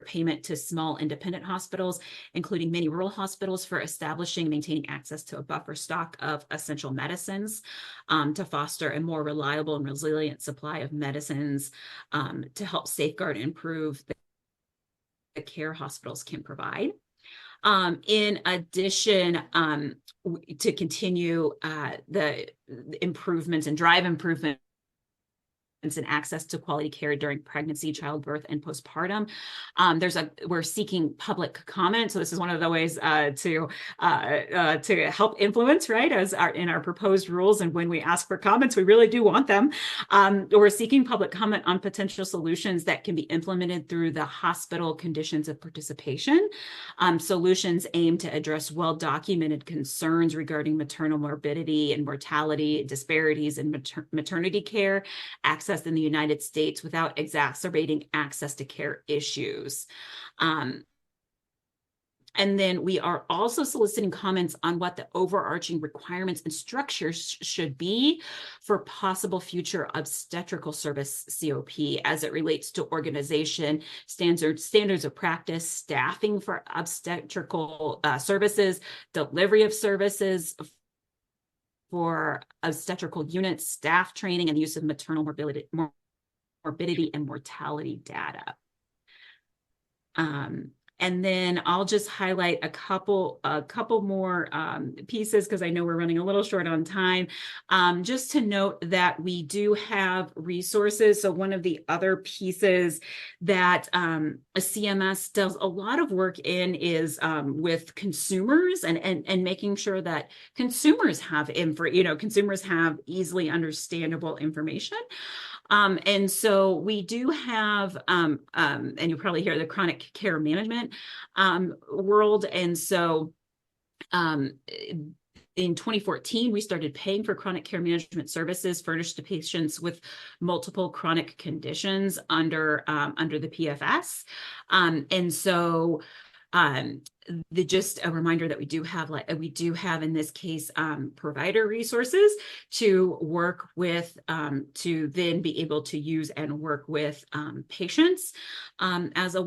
payment to small independent hospitals, including many rural hospitals, for establishing and maintaining access to a buffer stock of essential medicines to foster a more reliable and resilient supply of medicines to help safeguard and improve the care hospitals can provide. In addition, to continue the improvements and drive improvement and access to quality care during pregnancy, childbirth, and postpartum. We're seeking public comment. So this is one of the ways to help influence, right? In our proposed rules, and when we ask for comments, we really do want them. We're seeking public comment on potential solutions that can be implemented through the hospital conditions of participation. Solutions aim to address well-documented concerns regarding maternal morbidity and mortality, disparities in maternity care, access in the United States without exacerbating access to care issues. And then we are also soliciting comments on what the overarching requirements and structures should be for possible future obstetrical service COP as it relates to organization, standards of practice, staffing for obstetrical services, delivery of services for obstetrical units, staff training, and use of maternal morbidity and mortality data. And then I'll just highlight a couple more pieces because I know we're running a little short on time. Just to note that we do have resources. So one of the other pieces that a CMS does a lot of work in is with consumers and making sure that consumers have consumers have easily understandable information. And so we do have, and you'll probably hear the chronic care management world. And so in 2014, we started paying for chronic care management services furnished to patients with multiple chronic conditions under the PFS. And so just a reminder that we do have in this case provider resources to work with, to then be able to use and work with patients as a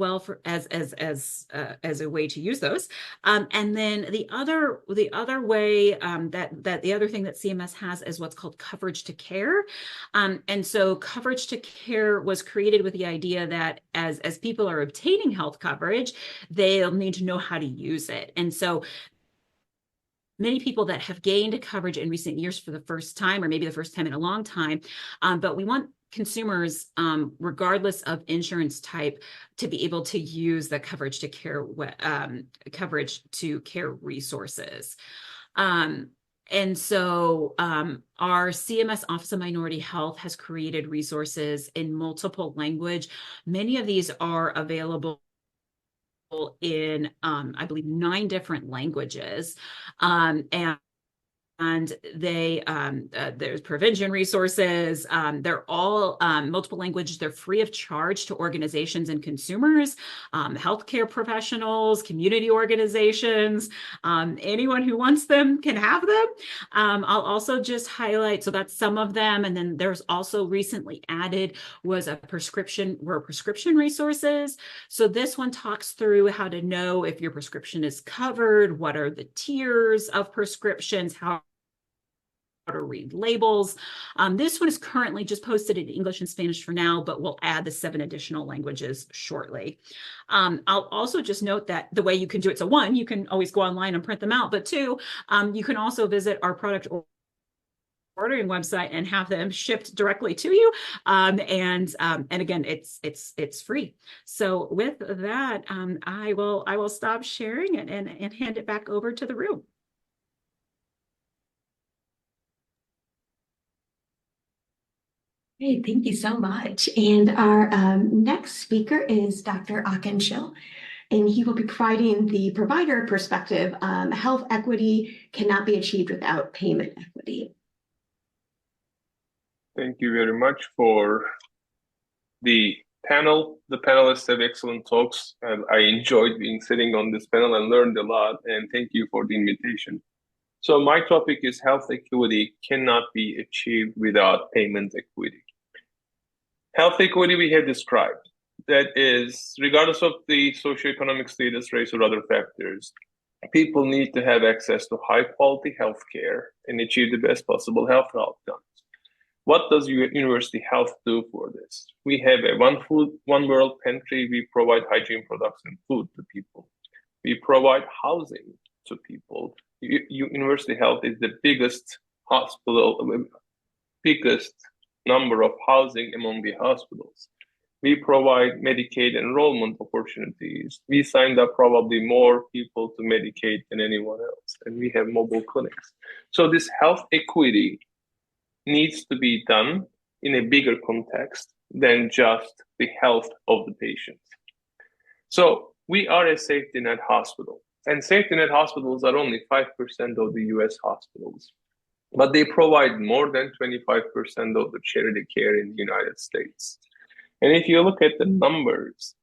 way to use those. And then the other way the other thing that CMS has is what's called coverage to care. And so coverage to care was created with the idea that as people are obtaining health coverage, they'll need to know how to use it. And so many people that have gained coverage in recent years for the first time, or maybe the first time in a long time, but we want consumers, regardless of insurance type, to be able to use the coverage to care resources. And so our CMS Office of Minority Health has created resources in multiple language. Many of these are available in, I believe, 9 different languages. And they, there's prevention resources. They're all multiple languages. They're free of charge to organizations and consumers, healthcare professionals, community organizations. Anyone who wants them can have them. I'll also just highlight, so that's some of them. And then there's also recently added was prescription resources. So this one talks through how to know if your prescription is covered, what are the tiers of prescriptions, how to read labels. This one is currently just posted in English and Spanish for now, but we'll add the 7 additional languages shortly. I'll also just note that the way you can do it, so 1, you can always go online and print them out, but 2, you can also visit our product ordering website and have them shipped directly to you. And again, it's free. So with that, I will stop sharing and hand it back over to the room. Great, thank you so much. And our next speaker is Dr. Akinshil, and he will be providing the provider perspective. Health equity cannot be achieved without payment equity. Thank you very much for the panel. The panelists have excellent talks, and I enjoyed sitting on this panel and learned a lot, and thank you for the invitation. So my topic is health equity cannot be achieved without payment equity. Health equity we have described, that is, regardless of the socioeconomic status, race, or other factors, people need to have access to high quality health care and achieve the best possible health outcomes. What does University Health do for this? We have a one world pantry. We provide hygiene products and food to people. We provide housing to people. University Health is the biggest biggest number of housing among the hospitals. We provide Medicaid enrollment opportunities. We signed up probably more people to Medicaid than anyone else, and we have mobile clinics. So this health equity needs to be done in a bigger context than just the health of the patient. So we are a safety net hospital, and safety net hospitals are only 5% of the US hospitals, but they provide more than 25% of the charity care in the United States. And if you look at the numbers,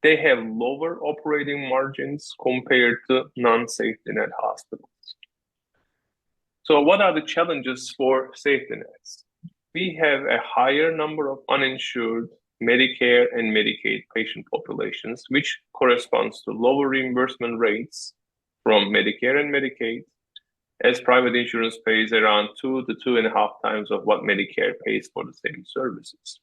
they have lower operating margins compared to non-safety net hospitals. So what are the challenges for safety nets? We have a higher number of uninsured Medicare and Medicaid patient populations, which corresponds to lower reimbursement rates from Medicare and Medicaid, as private insurance pays around 2 to 2.5 times of what Medicare pays for the same services.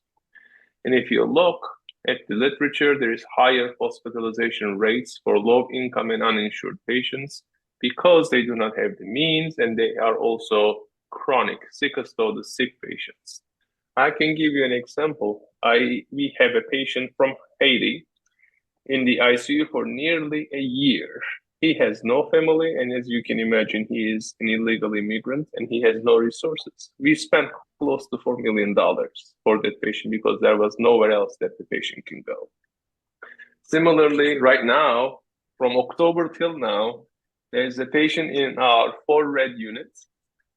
And if you look at the literature, there is higher hospitalization rates for low-income and uninsured patients because they do not have the means, and they are also chronic, sickest of the sick patients. I can give you an example. We have a patient from Haiti in the ICU for nearly a year. He has no family, and as you can imagine, he is an illegal immigrant, and he has no resources. We spent close to $4 million for that patient because there was nowhere else that the patient can go. Similarly, right now, from October till now, there's a patient in our 4 red units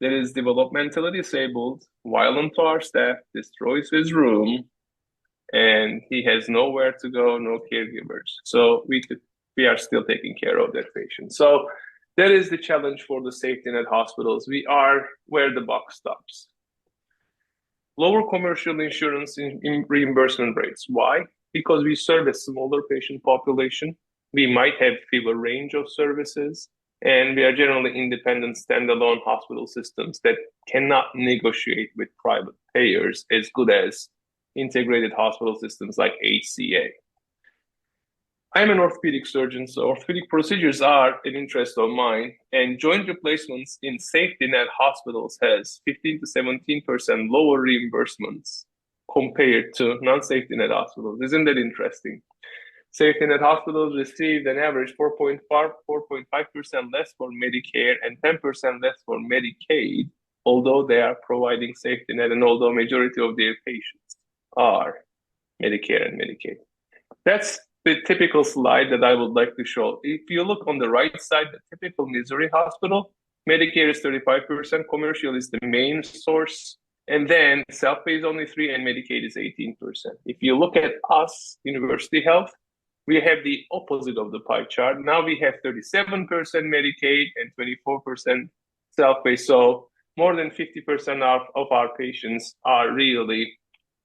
that is developmentally disabled, violent to our staff, destroys his room, and he has nowhere to go, no caregivers. So we we are still taking care of that patient. So that is the challenge for the safety net hospitals. We are where the buck stops. Lower commercial insurance in reimbursement rates. Why? Because we serve a smaller patient population. We might have fewer range of services, and we are generally independent standalone hospital systems that cannot negotiate with private payers as good as integrated hospital systems like HCA. I'm an orthopedic surgeon, so orthopedic procedures are an interest of mine, and joint replacements in safety net hospitals has 15 to 17% lower reimbursements compared to non-safety net hospitals. Isn't that interesting? Safety net hospitals received an average 4.5% less for Medicare and 10% less for Medicaid, although they are providing safety net and although majority of their patients are Medicare and Medicaid. That's the typical slide that I would like to show. If you look on the right side, the typical Missouri hospital, Medicare is 35%, commercial is the main source, and then self-pay is only 3%, and Medicaid is 18%. If you look at us, University Health, we have the opposite of the pie chart. Now we have 37% Medicaid and 24% self-pay. So more than 50% of our patients are really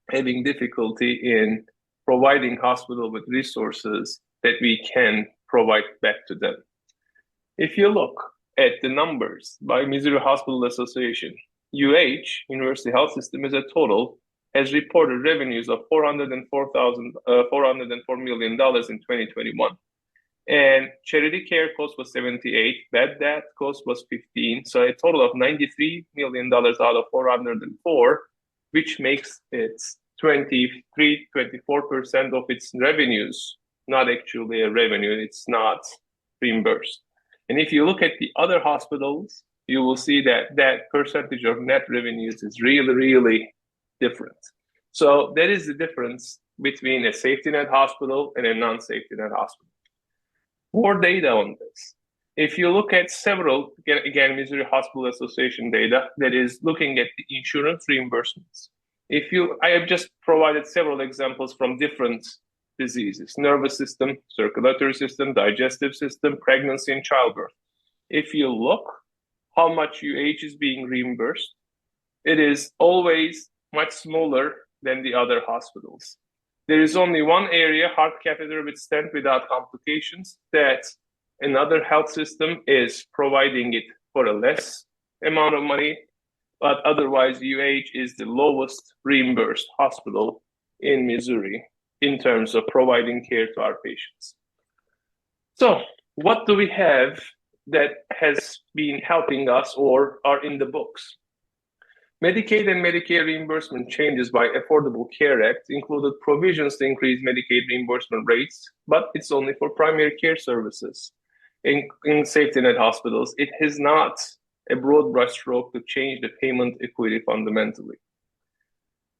having difficulty in providing hospital with resources that we can provide back to them. If you look at the numbers by Missouri Hospital Association, University Health System as a total has reported revenues of $404 million in 2021. And charity care cost was 78, bad debt cost was 15, so a total of $93 million out of 404, which makes it 24% of its revenues, not actually a revenue, it's not reimbursed. And if you look at the other hospitals, you will see that that percentage of net revenues is really, really different. So that is the difference between a safety net hospital and a non-safety net hospital. More data on this. If you look at several, again, Missouri Hospital Association data that is looking at the insurance reimbursements. I have just provided several examples from different diseases, nervous system, circulatory system, digestive system, pregnancy, and childbirth. If you look how much UH is being reimbursed, it is always much smaller than the other hospitals. There is only one area, heart catheter with stent without complications, that another health system is providing it for a less amount of money, but otherwise UH is the lowest reimbursed hospital in Missouri in terms of providing care to our patients. So what do we have that has been helping us or are in the books? Medicaid and Medicare reimbursement changes by Affordable Care Act included provisions to increase Medicaid reimbursement rates, but it's only for primary care services in safety net hospitals. It is not a broad brushstroke to change the payment equity fundamentally.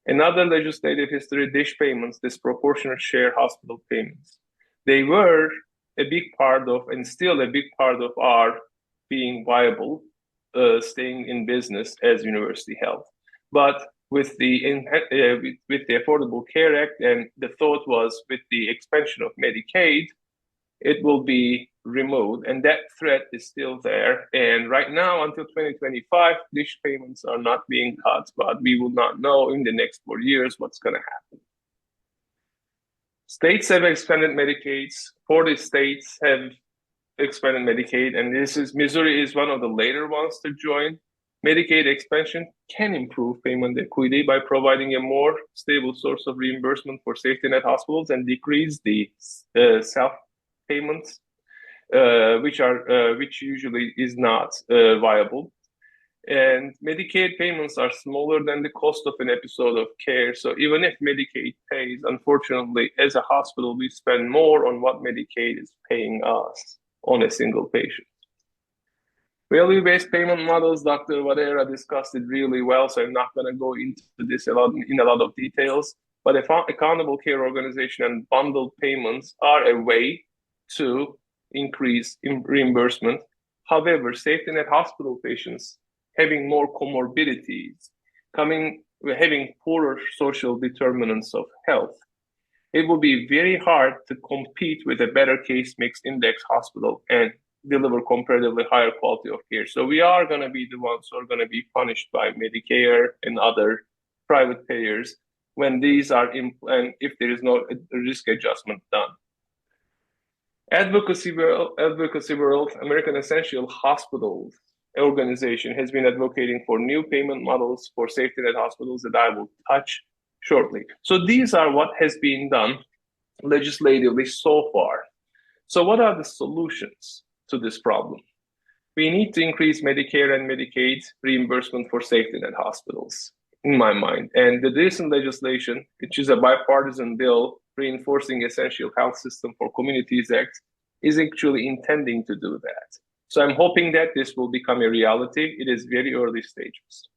Another legislative history, DSH payments, disproportionate share hospital payments. They were a big part of, and still a big part of our being viable, staying in business as University Health. But with the Affordable Care Act, and the thought was with the expansion of Medicaid, it will be removed, and that threat is still there. And right now, until 2025, DSH payments are not being cut, but we will not know in the next 4 years what's going to happen. States have expanded Medicaids. 40 states have expanded Medicaid, and Missouri is one of the later ones to join. Medicaid expansion can improve payment equity by providing a more stable source of reimbursement for safety net hospitals and decrease the self-payments, which usually is not viable. And Medicaid payments are smaller than the cost of an episode of care. So even if Medicaid pays, unfortunately, as a hospital, we spend more on what Medicaid is paying us on a single patient. Value-based payment models, Dr. Valera discussed it really well, so I'm not going to go into this in a lot of details. But accountable care organization and bundled payments are a way to increase reimbursement. However, safety net hospital patients having more comorbidities, having poorer social determinants of health, it will be very hard to compete with a better case mix index hospital and deliver comparatively higher quality of care. So we are going to be the ones who are going to be punished by Medicare and other private payers when these are and if there is no risk adjustment done. Advocacy World, American Essential Hospitals organization has been advocating for new payment models for safety net hospitals that I will touch shortly. So these are what has been done legislatively so far. So what are the solutions to this problem? We need to increase Medicare and Medicaid reimbursement for safety net hospitals, in my mind. And the recent legislation, which is a bipartisan bill reinforcing essential health system for communities act, is actually intending to do that. So I'm hoping that this will become a reality. It is very early stages.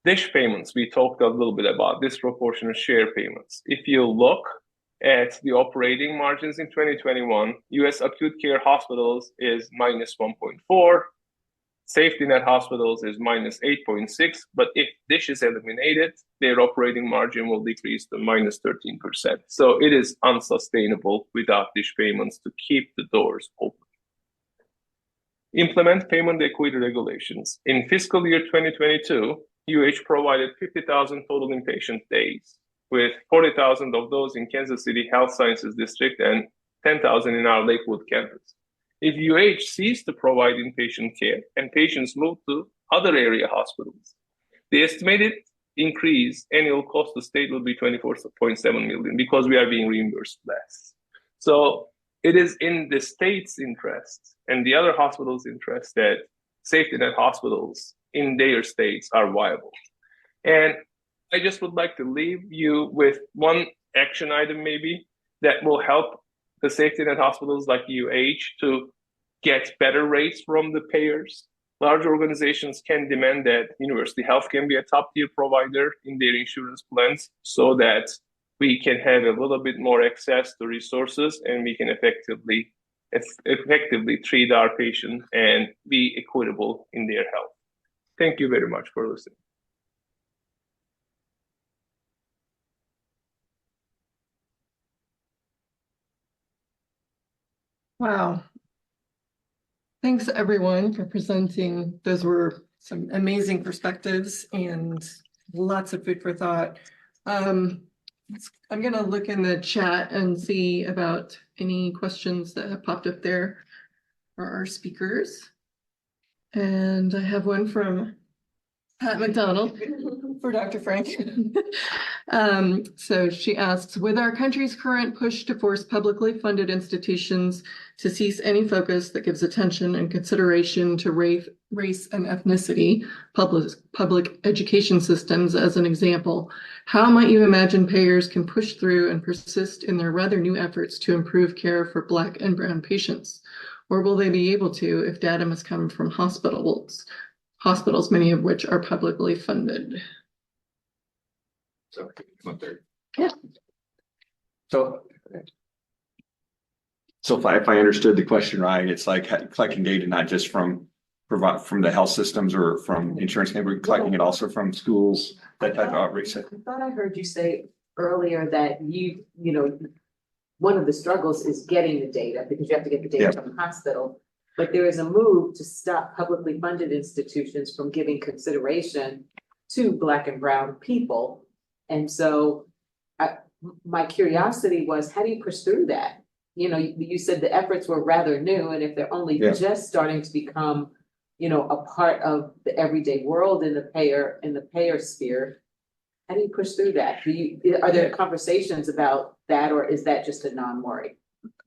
DSH payments, we talked a little bit about disproportionate share payments. If you look at the operating margins in 2021, US acute care hospitals is minus 1.4, safety net hospitals is minus 8.6, but if DSH is eliminated, their operating margin will decrease to minus 13%. So it is unsustainable without DSH payments to keep the doors open. Implement payment equity regulations. In fiscal year 2022, UH provided 50,000 total inpatient days, with 40,000 of those in Kansas City Health Sciences District and 10,000 in our Lakewood campus. If UH ceased to provide inpatient care and patients moved to other area hospitals, the estimated increase annual cost to the state will be $24.7 million because we are being reimbursed less. So it is in the state's interest and the other hospitals' interest that safety net hospitals in their states are viable. And I just would like to leave you with one action item maybe that will help the safety net hospitals like UH to get better rates from the payers. Large organizations can demand that University Health can be a top-tier provider in their insurance plans so that we can have a little bit more access to resources and we can effectively treat our patients and be equitable in their health. Thank you very much for listening. Wow. Thanks everyone for presenting. Those were some amazing perspectives and lots of food for thought. I'm going to look in the chat and see about any questions that have popped up there for our speakers. And I have one from Pat McDonald for Dr. Frank. So she asks, with our country's current push to force publicly funded institutions to cease any focus that gives attention and consideration to race and ethnicity, public education systems as an example, how might you imagine payers can push through and persist in their rather new efforts to improve care for Black and Brown patients? Or will they be able to if data must come from hospitals, many of which are publicly funded? So, come up there. Yeah. So if I understood the question right, it's like collecting data not just from the health systems or from insurance companies, collecting it also from schools, that type of outreach. I thought I heard you say earlier that you know, one of the struggles is getting the data because you have to get the data from the hospital. But there is a move to stop publicly funded institutions from giving consideration to Black and Brown people. And so my curiosity was, how do you push through that? You know, you said the efforts were rather new, and if they're only just starting to become, you know, a part of the everyday world in the payer sphere, how do you push through that? Are there conversations about that, or is that just a non-worry?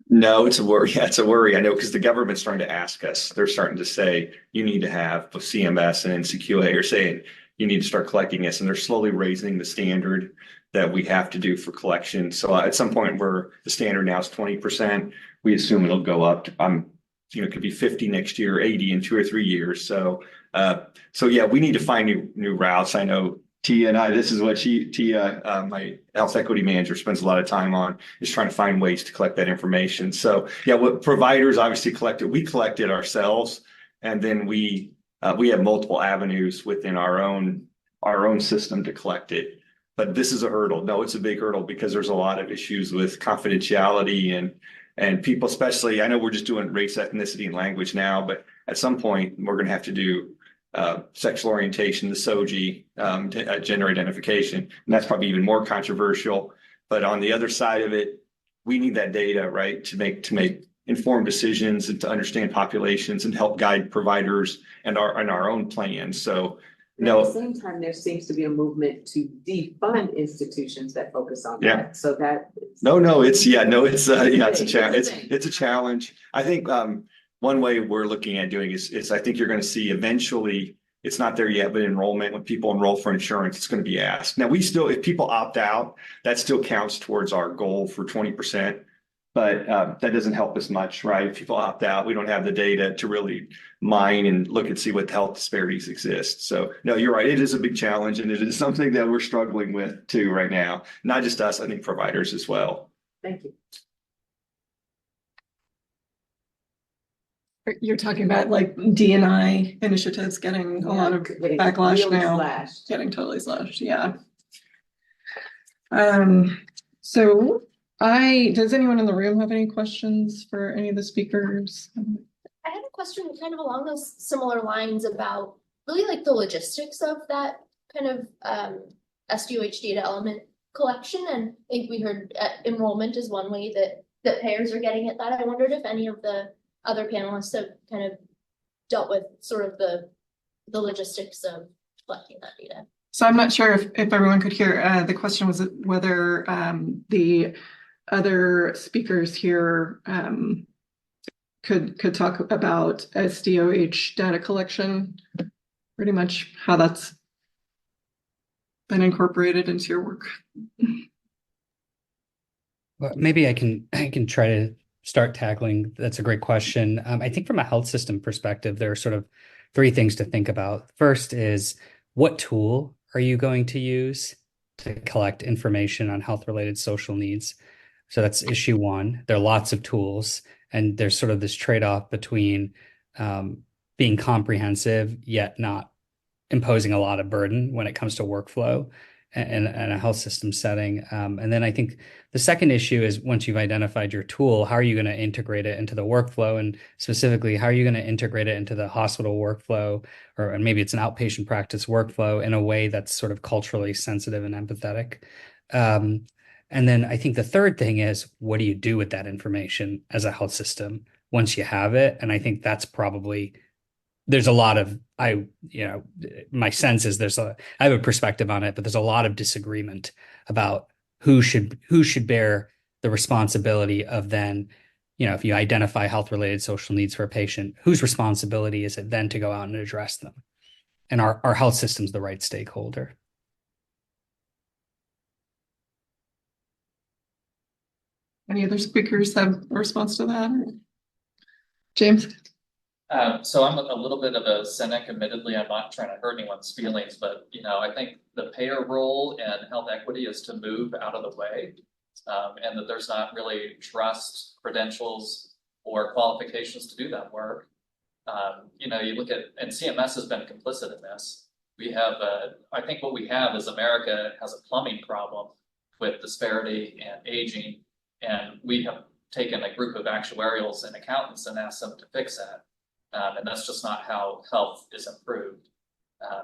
No, it's a worry. Yeah, it's a worry. I know because the government's starting to ask us. They're starting to say you need to have CMS and NCQA are saying you need to start collecting this, and they're slowly raising the standard that we have to do for collection. So at some point where the standard now is 20%, we assume it'll go up. It could be 50 next year, 80 in 2 or 3 years. So yeah, we need to find new routes. I know Tia and I, this is what Tia, my health equity manager, spends a lot of time on, is trying to find ways to collect that information. So yeah, what providers obviously collected, we collected ourselves, and then we have multiple avenues within our own system to collect it. but this is a hurdle. No, it's a big hurdle because there's a lot of issues with confidentiality and people, especially, I know we're just doing race, ethnicity, and language now, but at some point we're going to have to do sexual orientation, the SOGI, gender identification, and that's probably even more controversial. But on the other side of it, we need that data, right, to make informed decisions and to understand populations and help guide providers and our own plans. So And at the same time, there seems to be a movement to defund institutions that focus on Yeah. that. So that. it's a challenge. thing. It's a challenge. I think one way we're looking at doing is I think you're going to see eventually, it's not there yet, but enrollment, when people enroll for insurance, it's going to be asked. Now, if people opt out, that still counts towards our goal for 20%. But that doesn't help us much, right? If people opt out, we don't have the data to really mine and look and see what health disparities exist. So no, you're right. It is a big challenge, and it is something that we're struggling with too right now. Not just us, I think providers as well. Thank you. You're talking about like D&I initiatives getting a lot of Getting backlash really now. slashed. Getting totally slashed, yeah. So does anyone in the room have any questions for any of the speakers? I had a question kind of along those similar lines about really like the logistics of that kind of SDOH data element collection. And I think we heard enrollment is one way that payers are getting at that. I wondered if any of the other panelists have kind of dealt with sort of the logistics of collecting that data. So I'm not sure if everyone could hear. The question was whether the other speakers here could talk about SDOH data collection, pretty much how that's been incorporated into your work. Well, maybe I can try to start tackling. That's a great question. I think from a health system perspective, there are sort of three things to think about. First is, what tool are you going to use to collect information on health-related social needs? So that's issue one. There are lots of tools, and there's sort of this trade-off between being comprehensive yet not imposing a lot of burden when it comes to workflow and a health system setting. And then I think the second issue is, once you've identified your tool, how are you going to integrate it into the workflow? And specifically, how are you going to integrate it into the hospital workflow, or maybe it's an outpatient practice workflow, in a way that's sort of culturally sensitive and empathetic? And then I think the third thing is, what do you do with that information as a health system once you have it? And I think that's probably, there's a lot of, my sense is I have a perspective on it, but there's a lot of disagreement about who should bear the responsibility of then, if you identify health-related social needs for a patient, whose responsibility is it then to go out and address them? And our health system's the right stakeholder. Any other speakers have a response to that? James? So I'm a little bit of a cynic. Admittedly, I'm not trying to hurt anyone's feelings, but I think the payer role in health equity is to move out of the way, and that there's not really trust, credentials, or qualifications to do that work. You look at, and CMS has been complicit in this. We have, I think what we have is America has a plumbing problem with disparity and aging, and we have taken a group of actuarials and accountants and asked them to fix that. And that's just not how health is improved.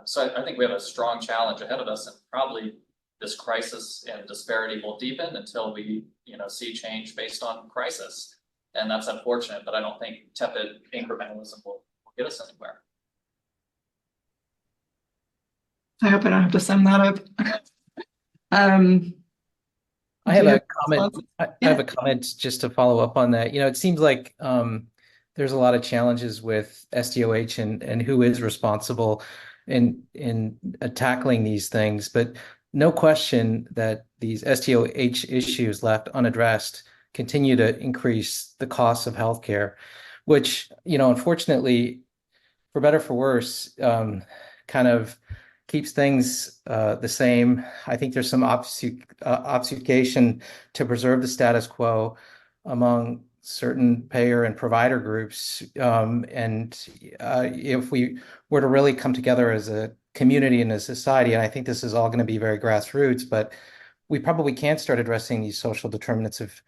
So I think we have a strong challenge ahead of us, and probably this crisis and disparity will deepen until we, see change based on crisis. And that's unfortunate, but I don't think tepid incrementalism will get us anywhere. I hope I don't have to sum that up. I have a comment. I have a comment just to follow up on that. It seems like there's a lot of challenges with SDOH and who is responsible in tackling these things, but no question that these SDOH issues left unaddressed continue to increase the cost of healthcare, which, unfortunately, for better or for worse, kind of keeps things the same. I think there's some obfuscation to preserve the status quo among certain payer and provider groups. And if we were to really come together as a community and a society. And I think this is all going to be very grassroots, but we probably can't start addressing these social determinants of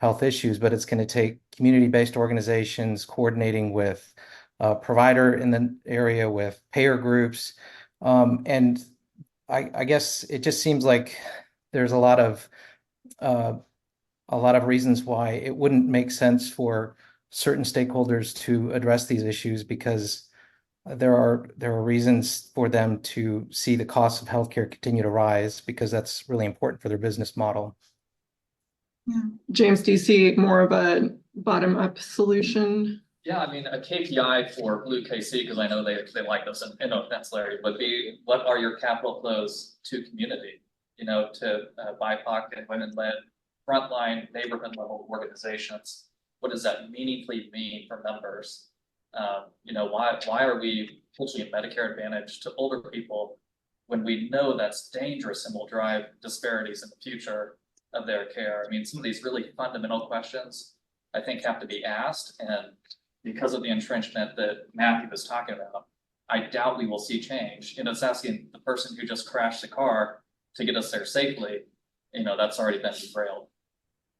health issues, but it's going to take community-based organizations coordinating with a provider in the area, with payer groups. And I guess it just seems like there's a lot of reasons why it wouldn't make sense for certain stakeholders to address these issues, because there are reasons for them to see the cost of healthcare continue to rise, because that's really important for their business model. Yeah. James, do you see more of a bottom-up solution? Yeah, I mean, a KPI for Blue KC, because I know they like this, and no offense, Larry, would be, what are your capital flows to community, to BIPOC and women-led frontline neighborhood level organizations? What does that meaningfully mean for members? Why are we pushing Medicare Advantage to older people when we know that's dangerous and will drive disparities in the future of their care? I mean, some of these really fundamental questions, I think, have to be asked, and because of the entrenchment that Matthew was talking about, I doubt we will see change. It's asking the person who just crashed the car to get us there safely. That's already been derailed.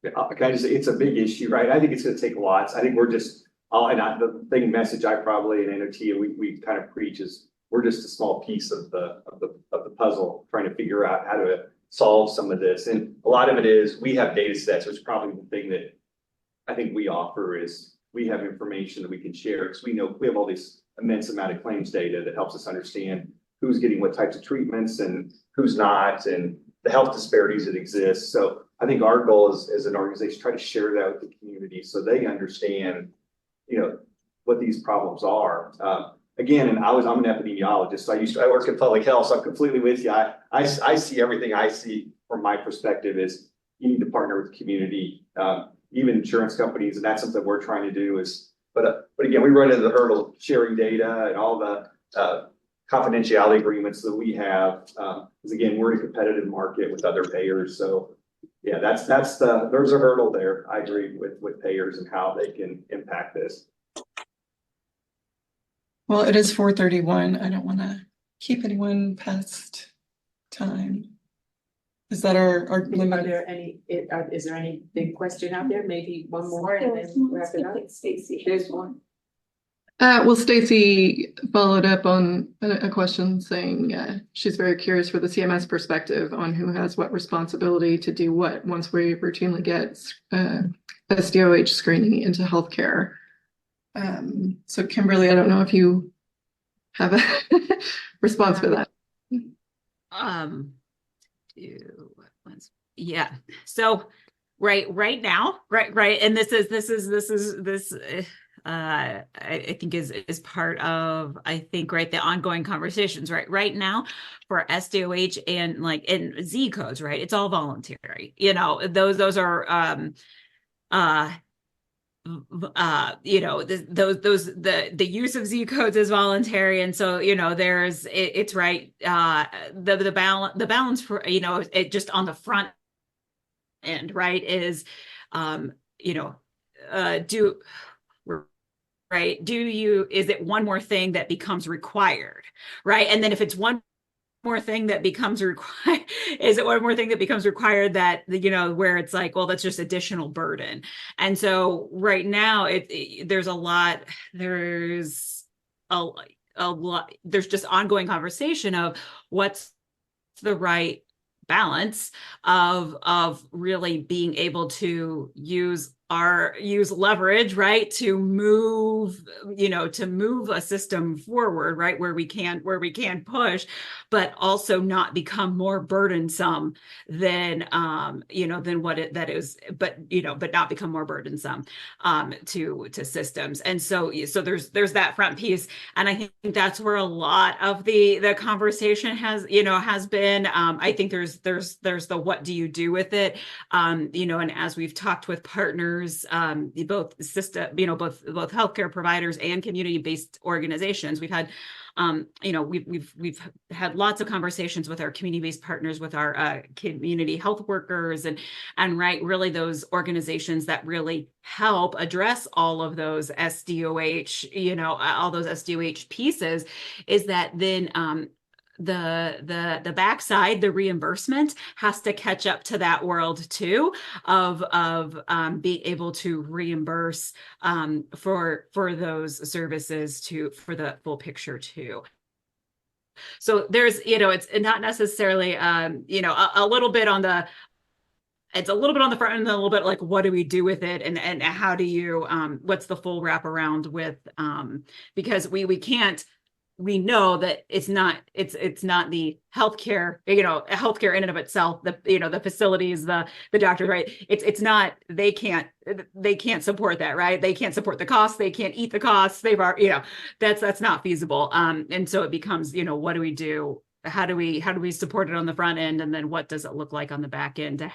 It's a big issue, right? I think it's going to take lots. I think we're just, the thing message I probably and NOT we kind of preach is we're just a small piece of the puzzle, trying to figure out how to solve some of this. And a lot of it is we have data sets, which is probably the thing that I think we offer is we have information that we can share, because we know we have all this immense amount of claims data that helps us understand who's getting what types of treatments and who's not, and the health disparities that exist. So I think our goal is, as an organization, try to share that with the community so they understand, what these problems are. Again, and I'm an epidemiologist, so I work in public health, so I'm completely with you. I see everything I see from my perspective is you need to partner with the community, even insurance companies, and that's something we're trying to do but again, we run into the hurdle of sharing data and all the confidentiality agreements that we have, because again, we're in a competitive market with other payers. So yeah, there's a hurdle there. I agree with payers and how they can impact this. Well, it is 4:31. I don't want to keep anyone past time. Is that our limit? Is there any big question out there? Maybe one more and then wrap it up? Stacy, there's one. Well, Stacy followed up on a question saying she's very curious for the CMS perspective on who has what responsibility to do what once we routinely get SDOH screening into healthcare. So Kimberly, I don't know if you have a response for that. Yeah. So right now, and this I think is part of, the ongoing conversations, right now for SDOH and Z codes, right? It's all voluntary, those are, the use of Z codes is voluntary. And so, it's right. The balance for, it just on the front end, right, is, is it one more thing that becomes required, right? And then if it's one more thing that becomes required, is it one more thing that becomes required that, where it's like, well, that's just additional burden. And so right now there's just ongoing conversation of what's the right balance of really being able to use leverage, right, to move a system forward, right, where we can push, but also not become more burdensome than what that is, but not become more burdensome to systems. And so there's that front piece, and I think that's where a lot of the conversation has been. I think there's the what do you do with it, and as we've talked with partners, both healthcare providers and community-based organizations, we've had we've had lots of conversations with our community-based partners, with our community health workers, and really those organizations that really help address all of those SDOH, all those SDOH pieces, is that then the backside, the reimbursement has to catch up to that world too, of being able to reimburse for those services for the full picture too. So there's, it's not necessarily, a little bit on the, it's a little bit on the front end and a little bit like, what do we do with it? And how do you, what's the full wraparound with, because we know that it's not the healthcare, healthcare in and of itself, the facilities, the doctors, right? It's not, they can't support that, right? They can't support the costs. They can't eat the costs. That's not feasible. And so it becomes, what do we do? How do we support it on the front end? And then what does it look like on the back end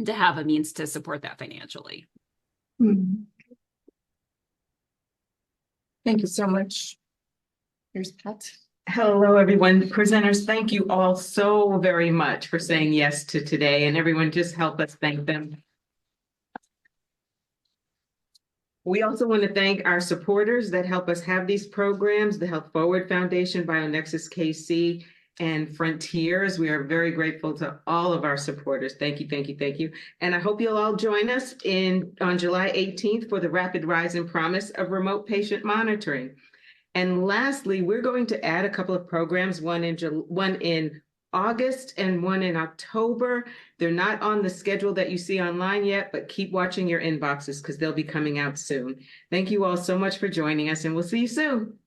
to have a means to support that financially? Mhm. Thank you so much. Here's Pat. Hello, everyone. Presenters, thank you all so very much for saying yes to today, and everyone just help us thank them. We also want to thank our supporters that help us have these programs, the Health Forward Foundation, BioNexus KC, and Frontiers. We are very grateful to all of our supporters. Thank you, thank you, thank you. And I hope you'll all join us on July 18th for the rapid rise and promise of remote patient monitoring. And lastly, we're going to add a couple of programs, one in August and one in October. They're not on the schedule that you see online yet, but keep watching your inboxes because they'll be coming out soon. Thank you all so much for joining us, and we'll see you soon.